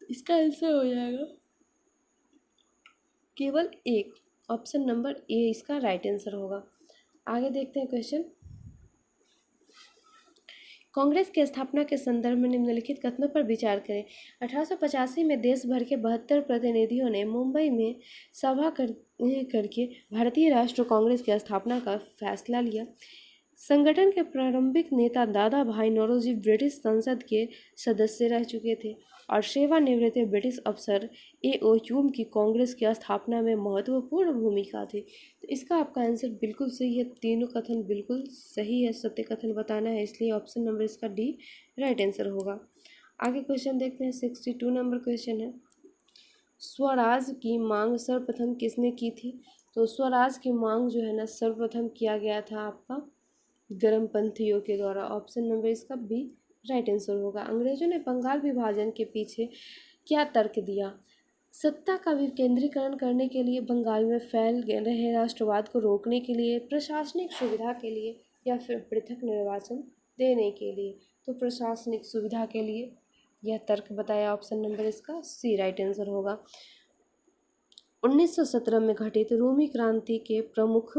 इसका आंसर हो जाएगा केवल एक। ऑप्शन नंबर ए इसका राइट आंसर होगा। आगे देखते हैं क्वेश्चन, कांग्रेस की स्थापना के संदर्भ में निम्नलिखित कथनों पर विचार करें। 1885 में देश भर के 72 प्रतिनिधियों ने मुंबई में सभा करके भारतीय राष्ट्रीय कांग्रेस की स्थापना का फैसला लिया। संगठन के प्रारंभिक नेता दादा भाई नौरोजी ब्रिटिश संसद के सदस्य रह चुके थे और सेवानिवृत्त ब्रिटिश अफसर A.O. ह्यूम की कांग्रेस की स्थापना में महत्वपूर्ण भूमिका थी। तो इसका आपका आंसर बिल्कुल सही है। तीनों कथन बिल्कुल सही है, सत्य कथन बताना है, इसलिए ऑप्शन नंबर इसका डी राइट आंसर होगा। आगे क्वेश्चन देखते हैं। 62 नंबर क्वेश्चन है, स्वराज की मांग सर्वप्रथम किसने की थी? तो स्वराज की मांग जो है ना सर्वप्रथम किया गया था आपका गर्मपंथियों के द्वारा। ऑप्शन नंबर इसका बी राइट आंसर होगा। अंग्रेजों ने बंगाल विभाजन के पीछे क्या तर्क दिया? सत्ता का विकेंद्रीकरण करने के लिए, बंगाल में फैल रहे राष्ट्रवाद को रोकने के लिए, प्रशासनिक सुविधा के लिए, या फिर पृथक निर्वाचन देने के लिए? तो प्रशासनिक सुविधा के लिए यह तर्क बताया। ऑप्शन नंबर इसका सी राइट आंसर होगा। 1917 में घटित रोमी क्रांति के प्रमुख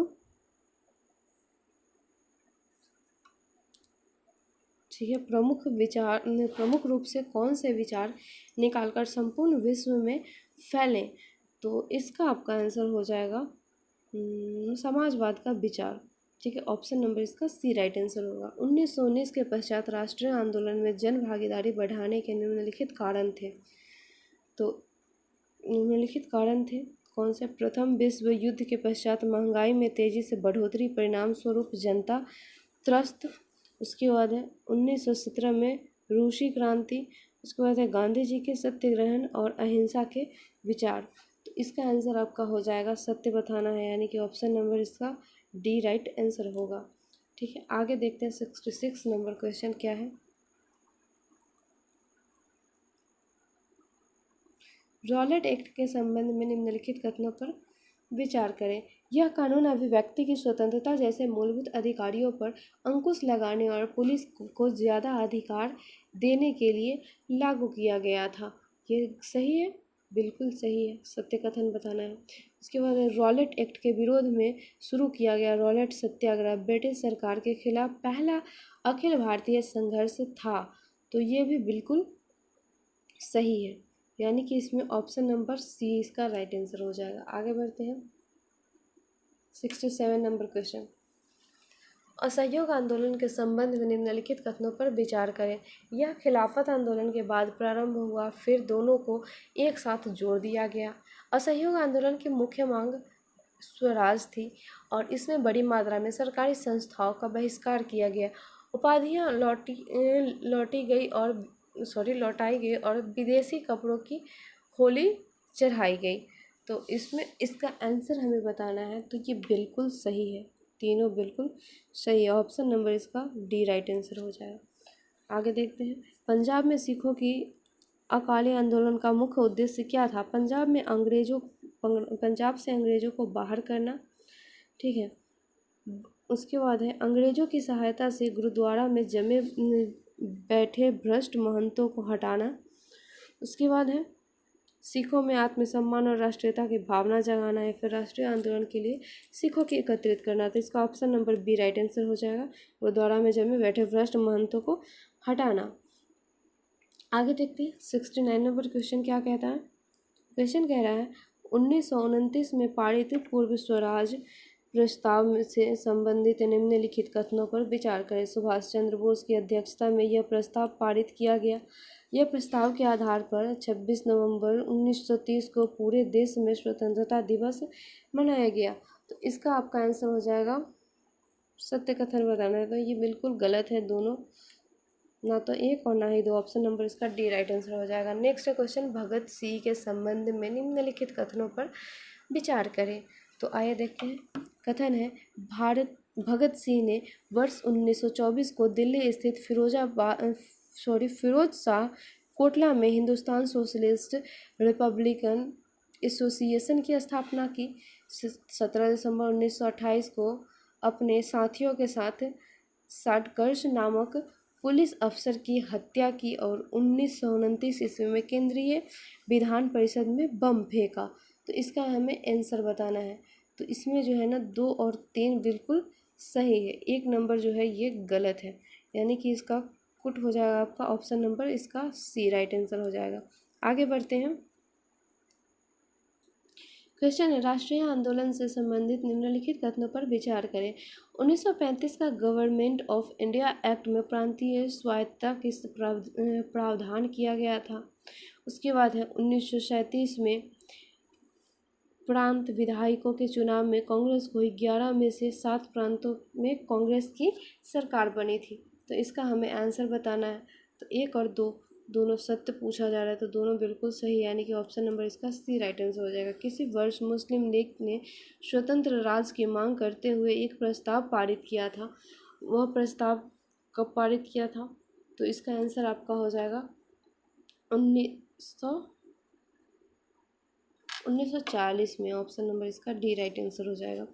प्रमुख रूप से कौन से विचार निकालकर संपूर्ण विश्व में फैले? तो इसका आपका आंसर हो जाएगा समाजवाद का विचार। ठीक है, ऑप्शन नंबर इसका सी राइट आंसर होगा। 1919 के पश्चात राष्ट्रीय आंदोलन में जन भागीदारी बढ़ाने के निम्नलिखित कारण थे। तो निम्नलिखित कारण थे कौन से? प्रथम विश्व युद्ध के पश्चात महंगाई में तेजी से बढ़ोतरी, परिणाम स्वरूप जनता त्रस्त। उसके बाद है 1917 में रूसी क्रांति। उसके बाद है गांधी जी के सत्याग्रहण और अहिंसा के विचार। तो इसका आंसर आपका हो जाएगा सत्य बताना है, यानी कि ऑप्शन नंबर इसका डी राइट आंसर होगा। ठीक है, आगे देखते हैं 66 नंबर क्वेश्चन क्या है। रॉलेट एक्ट के संबंध में निम्नलिखित कथनों पर विचार करें। यह कानून अभिव्यक्ति की स्वतंत्रता जैसे मूलभूत अधिकारियों पर अंकुश लगाने और पुलिस को ज़्यादा अधिकार देने के लिए लागू किया गया था। ये सही है, बिल्कुल सही है, सत्य कथन बताना है। उसके बाद रॉलेट एक्ट के विरोध में शुरू किया गया रॉलेट सत्याग्रह ब्रिटिश सरकार के खिलाफ पहला अखिल भारतीय संघर्ष था। तो ये भी बिल्कुल सही है, यानी कि इसमें ऑप्शन नंबर सी इसका राइट आंसर हो जाएगा। आगे बढ़ते हैं 67 नंबर क्वेश्चन, असहयोग आंदोलन के संबंध में निम्नलिखित कथनों पर विचार करें। यह खिलाफत आंदोलन के बाद प्रारंभ हुआ, फिर दोनों को एक साथ जोड़ दिया गया। असहयोग आंदोलन की मुख्य मांग स्वराज थी और इसमें बड़ी मात्रा में सरकारी संस्थाओं का बहिष्कार किया गया। उपाधियां लौटाई गई और विदेशी कपड़ों की होली चढ़ाई गई। तो इसमें इसका आंसर हमें बताना है। तो ये बिल्कुल सही है, तीनों बिल्कुल सही है। ऑप्शन नंबर इसका डी राइट आंसर हो जाएगा। आगे देखते हैं, पंजाब में सिखों की अकाली आंदोलन का मुख्य उद्देश्य क्या था? पंजाब से अंग्रेज़ों को बाहर करना। ठीक है, उसके बाद है अंग्रेज़ों की सहायता से गुरुद्वारा में जमे बैठे भ्रष्ट महंतों को हटाना। उसके बाद है सिखों में आत्मसम्मान और राष्ट्रीयता की भावना जगाना है। फिर राष्ट्रीय आंदोलन के लिए सिखों की एकत्रित करना। तो इसका option number B right answer हो जाएगा, गुरुद्वारा में जमे बैठे भ्रष्ट महंतों को हटाना। आगे देखते हैं 69 नंबर क्वेश्चन क्या कहता है। क्वेश्चन कह रहा है 1929 में पारित पूर्व स्वराज प्रस्ताव से संबंधित निम्नलिखित कथनों पर विचार करें। सुभाष चंद्र बोस की अध्यक्षता में यह प्रस्ताव पारित किया गया। यह प्रस्ताव के आधार पर 26 नवंबर 1930 को पूरे देश में स्वतंत्रता दिवस मनाया गया। तो इसका आपका आंसर हो जाएगा, सत्य कथन बताना है। तो ये बिल्कुल गलत है दोनों, ना तो एक और ना ही दो। ऑप्शन नंबर इसका डी राइट आंसर हो जाएगा। नेक्स्ट क्वेश्चन, भगत सिंह के संबंध में निम्नलिखित कथनों पर विचार करें। तो आइए देखते हैं। कथन है, भगत सिंह ने वर्ष 1924 को दिल्ली स्थित फिरोज शाह कोटला में हिंदुस्तान सोशलिस्ट रिपब्लिकन एसोसिएशन की स्थापना की। 17 दिसंबर 1928 को अपने साथियों के साथ साटकर्ष नामक पुलिस अफसर की हत्या की और 1929 ईस्वी में केंद्रीय विधान परिषद में बम फेंका। तो इसका हमें आंसर बताना है। तो इसमें जो है ना 2 और 3 बिल्कुल सही है, 1 नंबर जो है ये गलत है, यानी कि इसका कुट हो जाएगा आपका ऑप्शन नंबर इसका सी राइट आंसर हो जाएगा। आगे बढ़ते हैं। क्वेश्चन है, राष्ट्रीय आंदोलन से संबंधित निम्नलिखित कथनों पर विचार करें। 1935 का गवर्नमेंट ऑफ इंडिया एक्ट में प्रांतीय स्वायत्तता की प्रावधान किया गया था। उसके बाद है 1937 में प्रांत विधायकों के चुनाव में कांग्रेस को 11 में से 7 प्रांतों में कांग्रेस की सरकार बनी थी। तो इसका हमें आंसर बताना है। तो 1 और 2 दोनों सत्य पूछा जा रहा है, तो दोनों बिल्कुल सही, यानी कि ऑप्शन नंबर इसका सी राइट आंसर हो जाएगा। किसी वर्ष मुस्लिम लीग ने स्वतंत्र राज्य की मांग करते हुए एक प्रस्ताव पारित किया था। वह प्रस्ताव कब पारित किया था? तो इसका आंसर आपका हो जाएगा 1940 में। ऑप्शन नंबर इसका डी राइट आंसर हो जाएगा।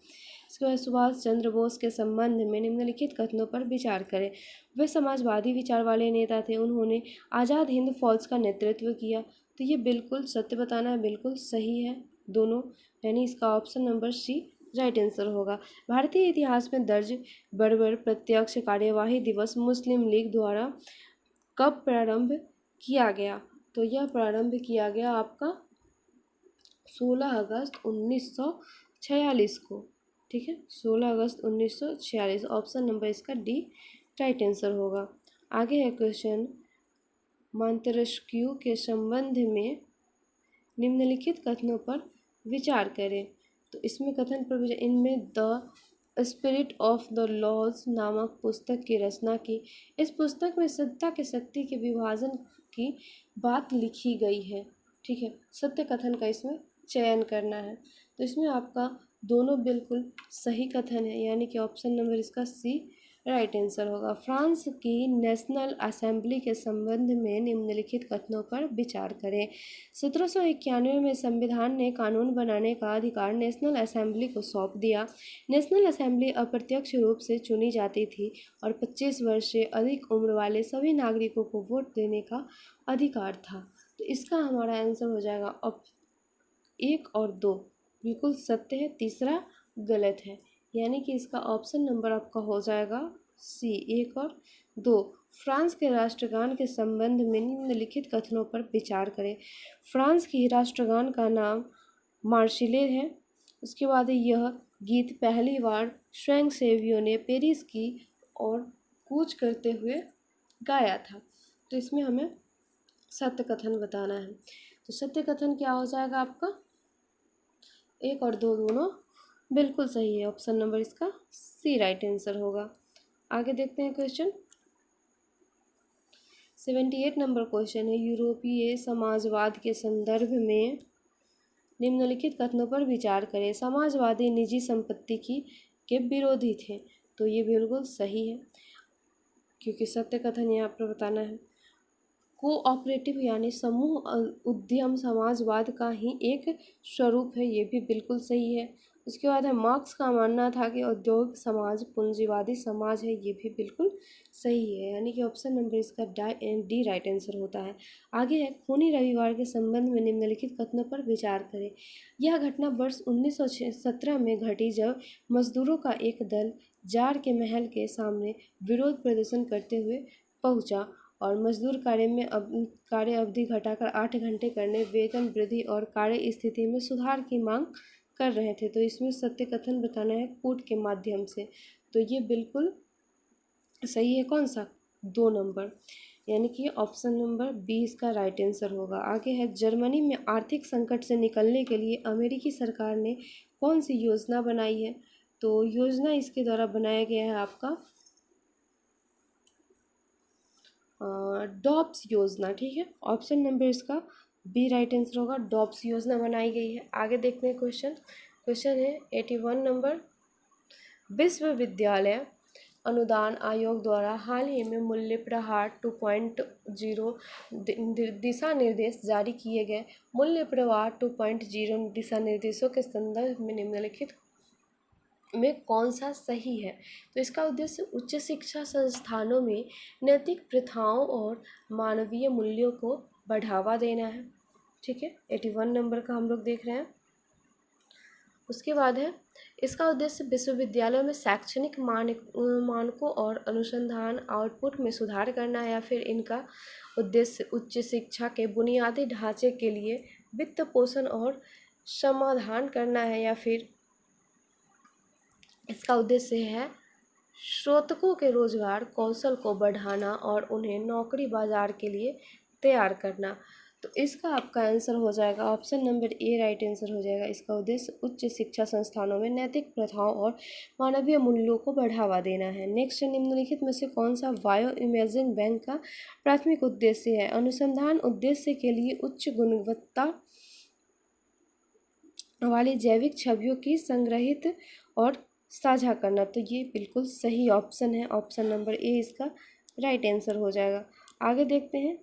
इसके बाद सुभाष चंद्र बोस के संबंध में निम्नलिखित कथनों पर विचार करें। वे समाजवादी विचार वाले नेता थे। उन्होंने आज़ाद हिंद फौज का नेतृत्व किया। तो ये बिल्कुल सत्य बताना है, बिल्कुल सही है दोनों, यानी इसका option number C right answer होगा। भारतीय इतिहास में दर्ज बर्बर प्रत्यक्ष कार्यवाही दिवस मुस्लिम लीग द्वारा कब प्रारंभ किया गया? तो यह प्रारंभ किया गया आपका 16 अगस्त 1946 को। ठीक है, 16 अगस्त 1946, ऑप्शन नंबर इसका डी राइट आंसर होगा। आगे है क्वेश्चन, मॉन्टेस्क्यू के संबंध में निम्नलिखित कथनों पर विचार करें। तो इसमें कथन पर इनमें the spirit of the laws नामक पुस्तक की रचना की। इस पुस्तक में सत्ता के शक्ति के विभाजन की बात लिखी गई है। ठीक है, सत्य कथन का इसमें चयन करना है। तो इसमें आपका दोनों बिल्कुल सही कथन है, यानी कि ऑप्शन नंबर इसका सी राइट आंसर होगा। फ्रांस की नेशनल असेंबली के संबंध में निम्नलिखित कथनों पर विचार करें। 1791 में संविधान ने कानून बनाने का अधिकार नेशनल असेंबली को सौंप दिया। नेशनल असेंबली अप्रत्यक्ष रूप से चुनी जाती थी और 25 वर्ष से अधिक उम्र वाले सभी नागरिकों को वोट देने का अधिकार था। तो इसका हमारा आंसर हो जाएगा 1 और 2 बिल्कुल सत्य है, तीसरा गलत है, यानी कि इसका ऑप्शन नंबर आपका हो जाएगा सी 1 और 2। फ्रांस के राष्ट्रगान के संबंध में निम्नलिखित कथनों पर विचार करें। फ्रांस की राष्ट्रगान का नाम मार्शिलेज है। उसके बाद यह गीत पहली बार स्वयंसेवियों ने पेरिस की ओर कूच करते हुए गाया था। तो इसमें हमें सत्य कथन बताना है। तो सत्य कथन क्या हो जाएगा आपका? 1 और 2 दोनों बिल्कुल सही है, ऑप्शन नंबर इसका सी राइट आंसर होगा। आगे देखते हैं क्वेश्चन 78 नंबर क्वेश्चन है, यूरोपीय समाजवाद के संदर्भ में निम्नलिखित कथनों पर विचार करें। समाजवादी निजी संपत्ति के विरोधी थे। तो ये बिल्कुल सही है, क्योंकि सत्य कथन यहाँ पर बताना है। कोऑपरेटिव यानी समूह उद्यम समाजवाद का ही एक स्वरूप है। ये भी बिल्कुल सही है। उसके बाद है, मार्क्स का मानना था कि औद्योगिक समाज पूंजीवादी समाज है। ये भी बिल्कुल सही है, यानी कि ऑप्शन नंबर इसका डी राइट आंसर होता है। आगे है, खूनी रविवार के संबंध में निम्नलिखित कथनों पर विचार करें। यह घटना वर्ष 1917 में घटी, जब मजदूरों का एक दल जार के महल के सामने विरोध प्रदर्शन करते हुए पहुंचा और मजदूर कार्य अवधि घटाकर 8 घंटे करने, वेतन वृद्धि और कार्य स्थिति में सुधार की मांग कर रहे थे। तो इसमें सत्य कथन बताना है कूट के माध्यम से। तो ये बिल्कुल सही है। कौन सा? 2 नंबर, यानी कि ऑप्शन नंबर बी इसका राइट आंसर होगा। आगे है, जर्मनी में आर्थिक संकट से निकलने के लिए अमेरिकी सरकार ने कौन सी योजना बनाई है? तो योजना इसके द्वारा बनाया गया है आपका डॉब्स योजना। ठीक है, ऑप्शन नंबर इसका बी राइट आंसर होगा। डॉब्स योजना बनाई गई है। आगे देखते हैं क्वेश्चन है 81 नंबर, विश्वविद्यालय अनुदान आयोग द्वारा हाल ही में मूल्य प्रहार 2.0 दिशा निर्देश जारी किए गए। मूल्य प्रहार 2.0 दिशा निर्देशों के संदर्भ में निम्नलिखित में कौन सा सही है? तो इसका उद्देश्य उच्च शिक्षा संस्थानों में नैतिक प्रथाओं और मानवीय मूल्यों को बढ़ावा देना है। ठीक है, 81 नंबर का हम लोग देख रहे हैं। उसके बाद है, इसका उद्देश्य विश्वविद्यालयों में शैक्षणिक मानकों और अनुसंधान आउटपुट में सुधार करना है, या फिर इनका उद्देश्य उच्च शिक्षा के बुनियादी ढांचे के लिए वित्त पोषण और समाधान करना है, या फिर इसका उद्देश्य है स्नातकों के रोजगार कौशल को बढ़ाना और उन्हें नौकरी बाजार के लिए तैयार करना। तो इसका आपका आंसर हो जाएगा option number A right answer हो जाएगा। इसका उद्देश्य उच्च शिक्षा संस्थानों में नैतिक प्रथाओं और मानवीय मूल्यों को बढ़ावा देना है। नेक्स्ट, निम्नलिखित में से कौन सा बायो इमेजिंग बैंक का प्राथमिक उद्देश्य है? अनुसंधान उद्देश्य के लिए उच्च गुणवत्ता वाली जैविक छवियों की संग्रहित और साझा करना। तो ये बिल्कुल सही ऑप्शन है, ऑप्शन नंबर ए इसका राइट आंसर हो जाएगा। आगे देखते हैं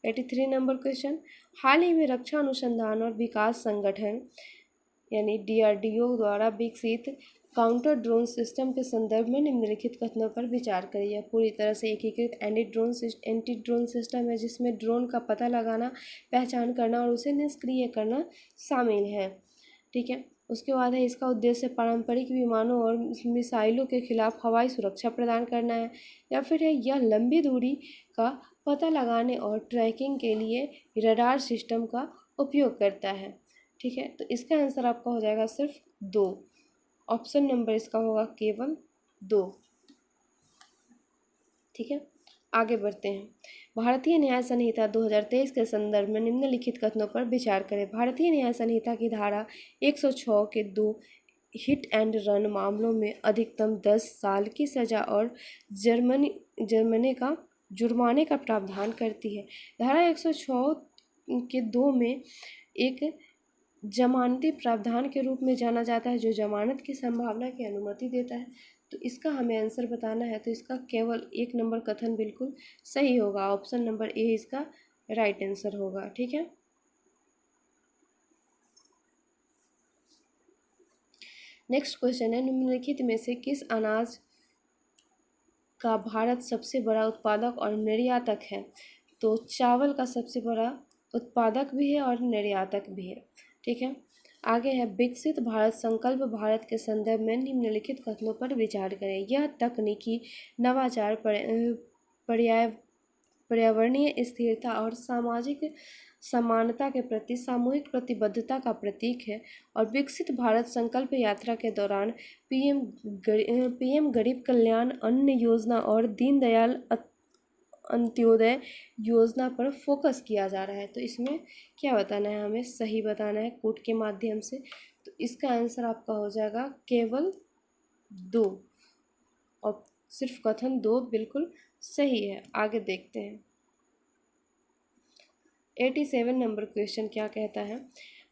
83 नंबर क्वेश्चन, हाल ही में रक्षा अनुसंधान और विकास संगठन यानी DRDO द्वारा विकसित काउंटर ड्रोन सिस्टम के संदर्भ में निम्नलिखित कथनों पर विचार करिए। यह पूरी तरह से एकीकृत एंटी ड्रोन सिस्टम है, जिसमें ड्रोन का पता लगाना, पहचान करना और उसे निष्क्रिय करना शामिल है। ठीक है, उसके बाद है, इसका उद्देश्य पारंपरिक विमानों और मिसाइलों के खिलाफ हवाई सुरक्षा प्रदान करना है, या फिर है यह लंबी दूरी का पता लगाने और ट्रैकिंग के लिए रडार सिस्टम का उपयोग करता है। ठीक है, तो इसका आंसर आपका हो जाएगा सिर्फ 2, ऑप्शन नंबर इसका होगा केवल 2। ठीक है, आगे बढ़ते हैं। भारतीय न्याय संहिता 2023 के संदर्भ में निम्नलिखित कथनों पर विचार करें। भारतीय न्याय संहिता की धारा 106 के 2 हिट एंड रन मामलों में अधिकतम 10 साल की सजा और जुर्माने का प्रावधान करती है। धारा 106 के 2 में एक जमानती प्रावधान के रूप में जाना जाता है, जो जमानत की संभावना की अनुमति देता है। तो इसका हमें आंसर बताना है, तो इसका केवल 1 नंबर कथन बिल्कुल सही होगा, ऑप्शन नंबर ए इसका राइट आंसर होगा। ठीक है, नेक्स्ट क्वेश्चन है, निम्नलिखित में से किस अनाज का भारत सबसे बड़ा उत्पादक और निर्यातक है? तो चावल का सबसे बड़ा उत्पादक भी है और निर्यातक भी है। ठीक है, आगे है, विकसित भारत संकल्प भारत के संदर्भ में निम्नलिखित कथनों पर विचार करें। यह तकनीकी नवाचार, पर्यावरणीय स्थिरता और सामाजिक समानता के प्रति सामूहिक प्रतिबद्धता का प्रतीक है, और विकसित भारत संकल्प यात्रा के दौरान पीएम गरीब कल्याण अन्न योजना और दीनदयाल अंत्योदय योजना पर फोकस किया जा रहा है। तो इसमें क्या बताना है हमें? सही बताना है कूट के माध्यम से। तो इसका आंसर आपका हो जाएगा केवल 2, और सिर्फ कथन 2 बिल्कुल सही है। आगे देखते हैं 87 नंबर क्वेश्चन क्या कहता है,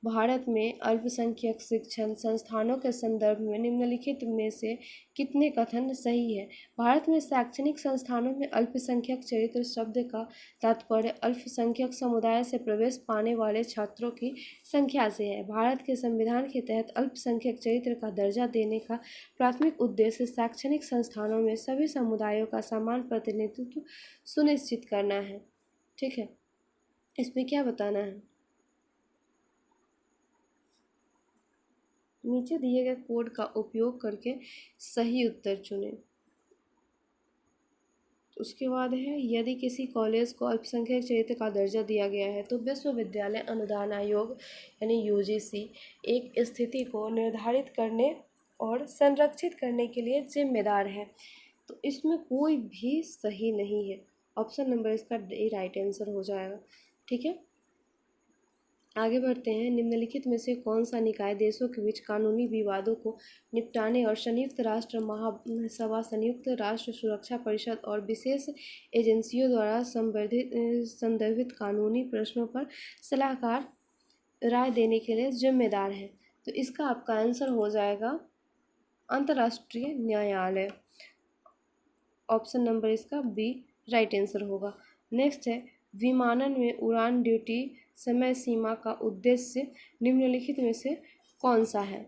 भारत में अल्पसंख्यक शिक्षण संस्थानों के संदर्भ में निम्नलिखित में से कितने कथन सही है? भारत में शैक्षणिक संस्थानों में अल्पसंख्यक चरित्र शब्द का तात्पर्य अल्पसंख्यक समुदाय से प्रवेश पाने वाले छात्रों की संख्या से है। भारत के संविधान के तहत अल्पसंख्यक चरित्र का दर्जा देने का प्राथमिक उद्देश्य शैक्षणिक संस्थानों में सभी समुदायों का समान प्रतिनिधित्व सुनिश्चित करना है। ठीक है, इसमें क्या बताना है? नीचे दिए गए कोड का उपयोग करके सही उत्तर चुनें। उसके बाद है, यदि किसी कॉलेज को अल्पसंख्यक क्षेत्र का दर्जा दिया गया है तो विश्वविद्यालय अनुदान आयोग यानी यूजीसी एक स्थिति को निर्धारित करने और संरक्षित करने के लिए जिम्मेदार है। तो इसमें कोई भी सही नहीं है, ऑप्शन नंबर इसका डी राइट आंसर हो जाएगा। ठीक है, आगे बढ़ते हैं। निम्नलिखित में से कौन सा निकाय देशों के बीच कानूनी विवादों को निपटाने और संयुक्त राष्ट्र महासभा, संयुक्त राष्ट्र सुरक्षा परिषद और विशेष एजेंसियों द्वारा संदर्भित कानूनी प्रश्नों पर सलाहकार राय देने के लिए जिम्मेदार है? तो इसका आपका आंसर हो जाएगा अंतर्राष्ट्रीय न्यायालय। ऑप्शन नंबर इसका बी राइट आंसर होगा। नेक्स्ट है, विमानन में उड़ान ड्यूटी समय सीमा का उद्देश्य निम्नलिखित में से कौन सा है?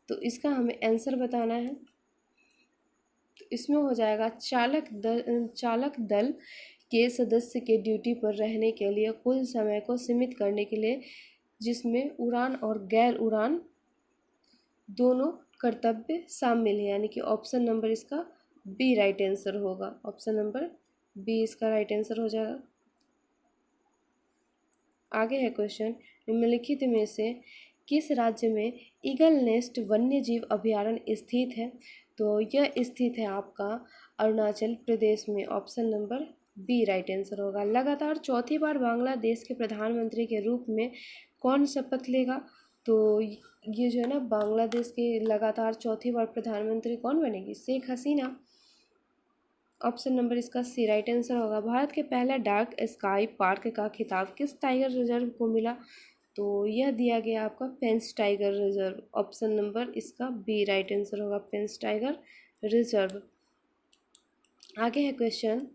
तो इसका हमें आंसर बताना है। तो इसमें हो जाएगा चालक दल के सदस्य के ड्यूटी पर रहने के लिए कुल समय को सीमित करने के लिए, जिसमें उड़ान और गैर उड़ान दोनों कर्तव्य शामिल है, यानी कि ऑप्शन नंबर इसका बी राइट आंसर होगा। ऑप्शन नंबर बी इसका राइट आंसर हो जाएगा। आगे है क्वेश्चन, निम्नलिखित में से किस राज्य में ईगल नेस्ट वन्य जीव अभयारण्य स्थित है? तो यह स्थित है आपका अरुणाचल प्रदेश में। Option number B right answer होगा। लगातार चौथी बार बांग्लादेश के प्रधानमंत्री के रूप में कौन शपथ लेगा? तो ये जो है ना, बांग्लादेश के लगातार चौथी बार प्रधानमंत्री कौन बनेगी? शेख हसीना। ऑप्शन नंबर इसका सी राइट आंसर होगा। भारत के पहले डार्क स्काई पार्क का खिताब किस टाइगर रिजर्व को मिला? तो यह दिया गया आपका पेंच टाइगर रिजर्व। ऑप्शन नंबर इसका बी राइट आंसर होगा, पेंच टाइगर रिजर्व। आगे है क्वेश्चन,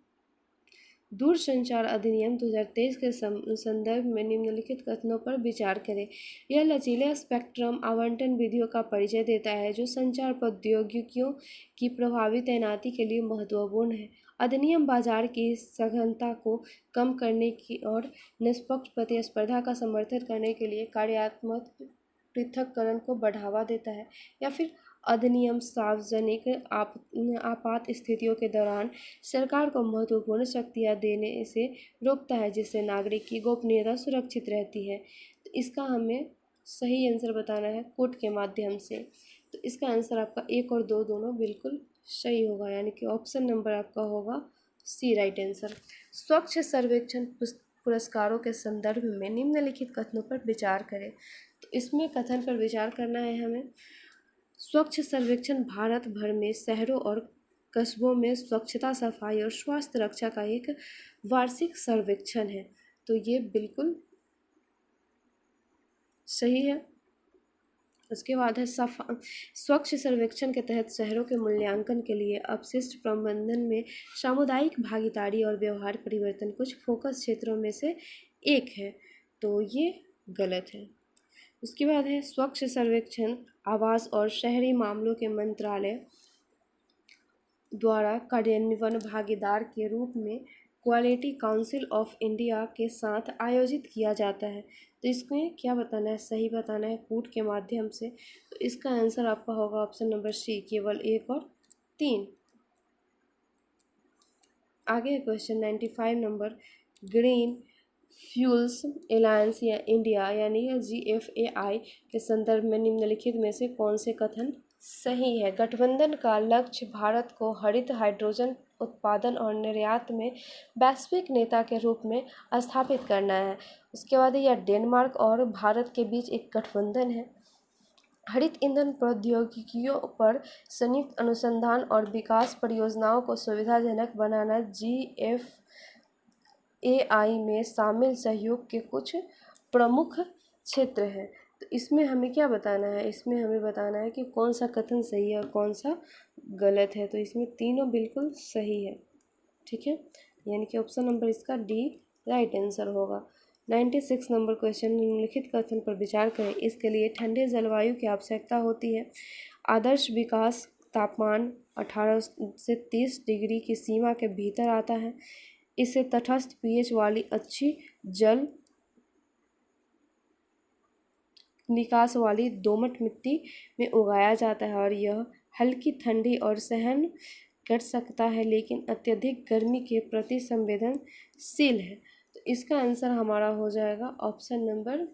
दूरसंचार अधिनियम 2023 के संदर्भ में निम्नलिखित कथनों पर विचार करें। यह लचीले स्पेक्ट्रम आवंटन विधियों का परिचय देता है जो संचार प्रौद्योगिकियों की प्रभावी तैनाती के लिए महत्वपूर्ण है। अधिनियम बाजार की सघनता को कम करने की और निष्पक्ष प्रतिस्पर्धा का समर्थन करने के लिए कार्यात्मक पृथक्करण को बढ़ावा देता है। या फिर अधिनियम सार्वजनिक आपात स्थितियों के दौरान सरकार को महत्वपूर्ण शक्तियाँ देने से रोकता है, जिससे नागरिक की गोपनीयता सुरक्षित रहती है। तो इसका हमें सही आंसर बताना है कोर्ट के माध्यम से। तो इसका आंसर आपका एक और दो दोनों बिल्कुल सही होगा, यानी कि ऑप्शन नंबर आपका होगा सी राइट आंसर। स्वच्छ सर्वेक्षण पुरस्कारों के संदर्भ में निम्नलिखित कथनों पर विचार करें। तो इसमें कथन पर विचार करना है हमें। स्वच्छ सर्वेक्षण भारत भर में शहरों और कस्बों में स्वच्छता, सफाई और स्वास्थ्य रक्षा का एक वार्षिक सर्वेक्षण है। तो ये बिल्कुल सही है। उसके बाद है स्वच्छ सर्वेक्षण के तहत शहरों के मूल्यांकन के लिए अपशिष्ट प्रबंधन में सामुदायिक भागीदारी और व्यवहार परिवर्तन कुछ फोकस क्षेत्रों में से एक है। तो ये गलत है। उसके बाद है स्वच्छ सर्वेक्षण आवास और शहरी मामलों के मंत्रालय द्वारा कार्यान्वयन भागीदार के रूप में क्वालिटी काउंसिल ऑफ इंडिया के साथ आयोजित किया जाता है। तो इसमें क्या बताना है? सही बताना है कोर्ट के माध्यम से। तो इसका आंसर आपका होगा ऑप्शन नंबर सी, केवल 1 और 3। आगे question 95 number, green fuels alliance या इंडिया यानी GFAI के संदर्भ में निम्नलिखित में से कौन से कथन सही है? गठबंधन का लक्ष्य भारत को हरित हाइड्रोजन उत्पादन और निर्यात में वैश्विक नेता के रूप में स्थापित करना है। उसके बाद यह डेनमार्क और भारत के बीच एक गठबंधन है। हरित ईंधन प्रौद्योगिकियों पर संयुक्त अनुसंधान और विकास परियोजनाओं को सुविधाजनक बनाना GFAI में शामिल सहयोग के कुछ प्रमुख क्षेत्र हैं। तो इसमें हमें क्या बताना है? इसमें हमें बताना है कि कौन सा कथन सही है और कौन सा गलत है। तो इसमें तीनों बिल्कुल सही है। ठीक है, यानी कि ऑप्शन नंबर इसका डी राइट आंसर होगा। 96 नंबर क्वेश्चन, निम्नलिखित कथन पर विचार करें। इसके लिए ठंडे जलवायु की आवश्यकता होती है। आदर्श विकास तापमान 18 से 30 डिग्री की सीमा के भीतर आता है। इसे तटस्थ pH वाली अच्छी जल निकास वाली दोमट मिट्टी में उगाया जाता है और यह हल्की ठंडी और सहन कर सकता है लेकिन अत्यधिक गर्मी के प्रति संवेदनशील है। तो इसका आंसर हमारा हो जाएगा ऑप्शन नंबर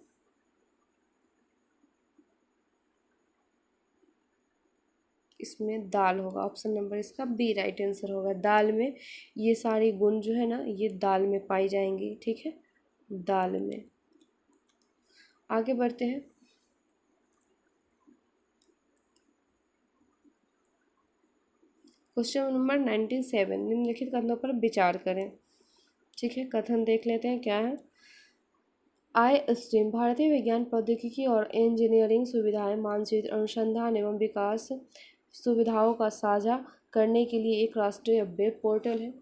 इसमें दाल होगा। ऑप्शन नंबर इसका बी राइट आंसर होगा। दाल में ये सारी गुण जो है ना, ये दाल में पाई जाएंगी। ठीक है, दाल में। आगे बढ़ते हैं। क्वेश्चन नंबर 97, निम्नलिखित कथनों पर विचार करें। ठीक है, कथन देख लेते हैं क्या है। आई स्ट्रीम भारतीय विज्ञान प्रौद्योगिकी और इंजीनियरिंग सुविधाएं मानचित्र अनुसंधान एवं विकास सुविधाओं का साझा करने के लिए एक राष्ट्रीय वेब पोर्टल है।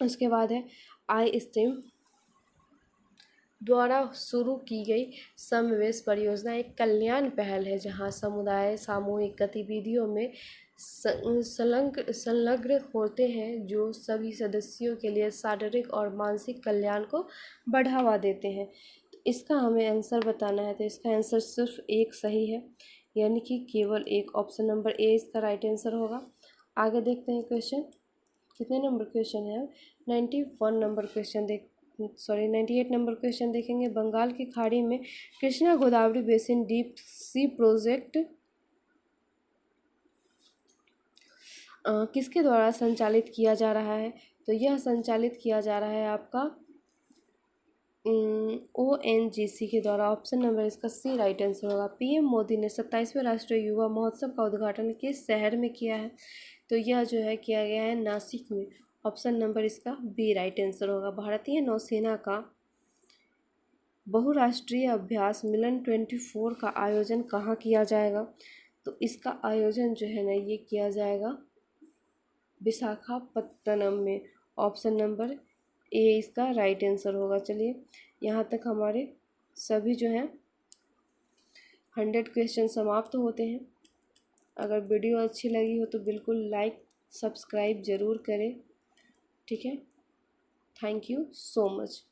उसके बाद है आई स्ट्रीम द्वारा शुरू की गई समावेश परियोजना एक कल्याण पहल है जहां समुदाय सामूहिक गतिविधियों में संलग्न होते हैं जो सभी सदस्यों के लिए शारीरिक और मानसिक कल्याण को बढ़ावा देते हैं। तो इसका हमें आंसर बताना है। तो इसका आंसर सिर्फ एक सही है, यानी कि केवल एक। ऑप्शन नंबर ए इसका राइट आंसर होगा। आगे देखते हैं क्वेश्चन। कितने नंबर क्वेश्चन है? 91 नंबर क्वेश्चन 98 नंबर क्वेश्चन देखेंगे। बंगाल की खाड़ी में Krishna Godavari basin deep sea project किसके द्वारा संचालित किया जा रहा है? तो यह संचालित किया जा रहा है आपका ONGC के द्वारा। ऑप्शन नंबर इसका सी राइट आंसर होगा। पीएम मोदी ने 27वें राष्ट्रीय युवा महोत्सव का उद्घाटन किस शहर में किया है? तो यह जो है किया गया है नासिक में। ऑप्शन नंबर इसका बी राइट आंसर होगा। भारतीय नौसेना का बहुराष्ट्रीय अभ्यास मिलन 24 का आयोजन कहाँ किया जाएगा? तो इसका आयोजन जो है ना, ये किया जाएगा विशाखापत्तनम में। ऑप्शन नंबर ए इसका राइट आंसर होगा। चलिए, यहाँ तक हमारे सभी जो हैं 100 क्वेश्चन समाप्त होते हैं। अगर वीडियो अच्छी लगी हो तो बिल्कुल लाइक सब्सक्राइब ज़रूर करें। ठीक है, थैंक यू सो मच।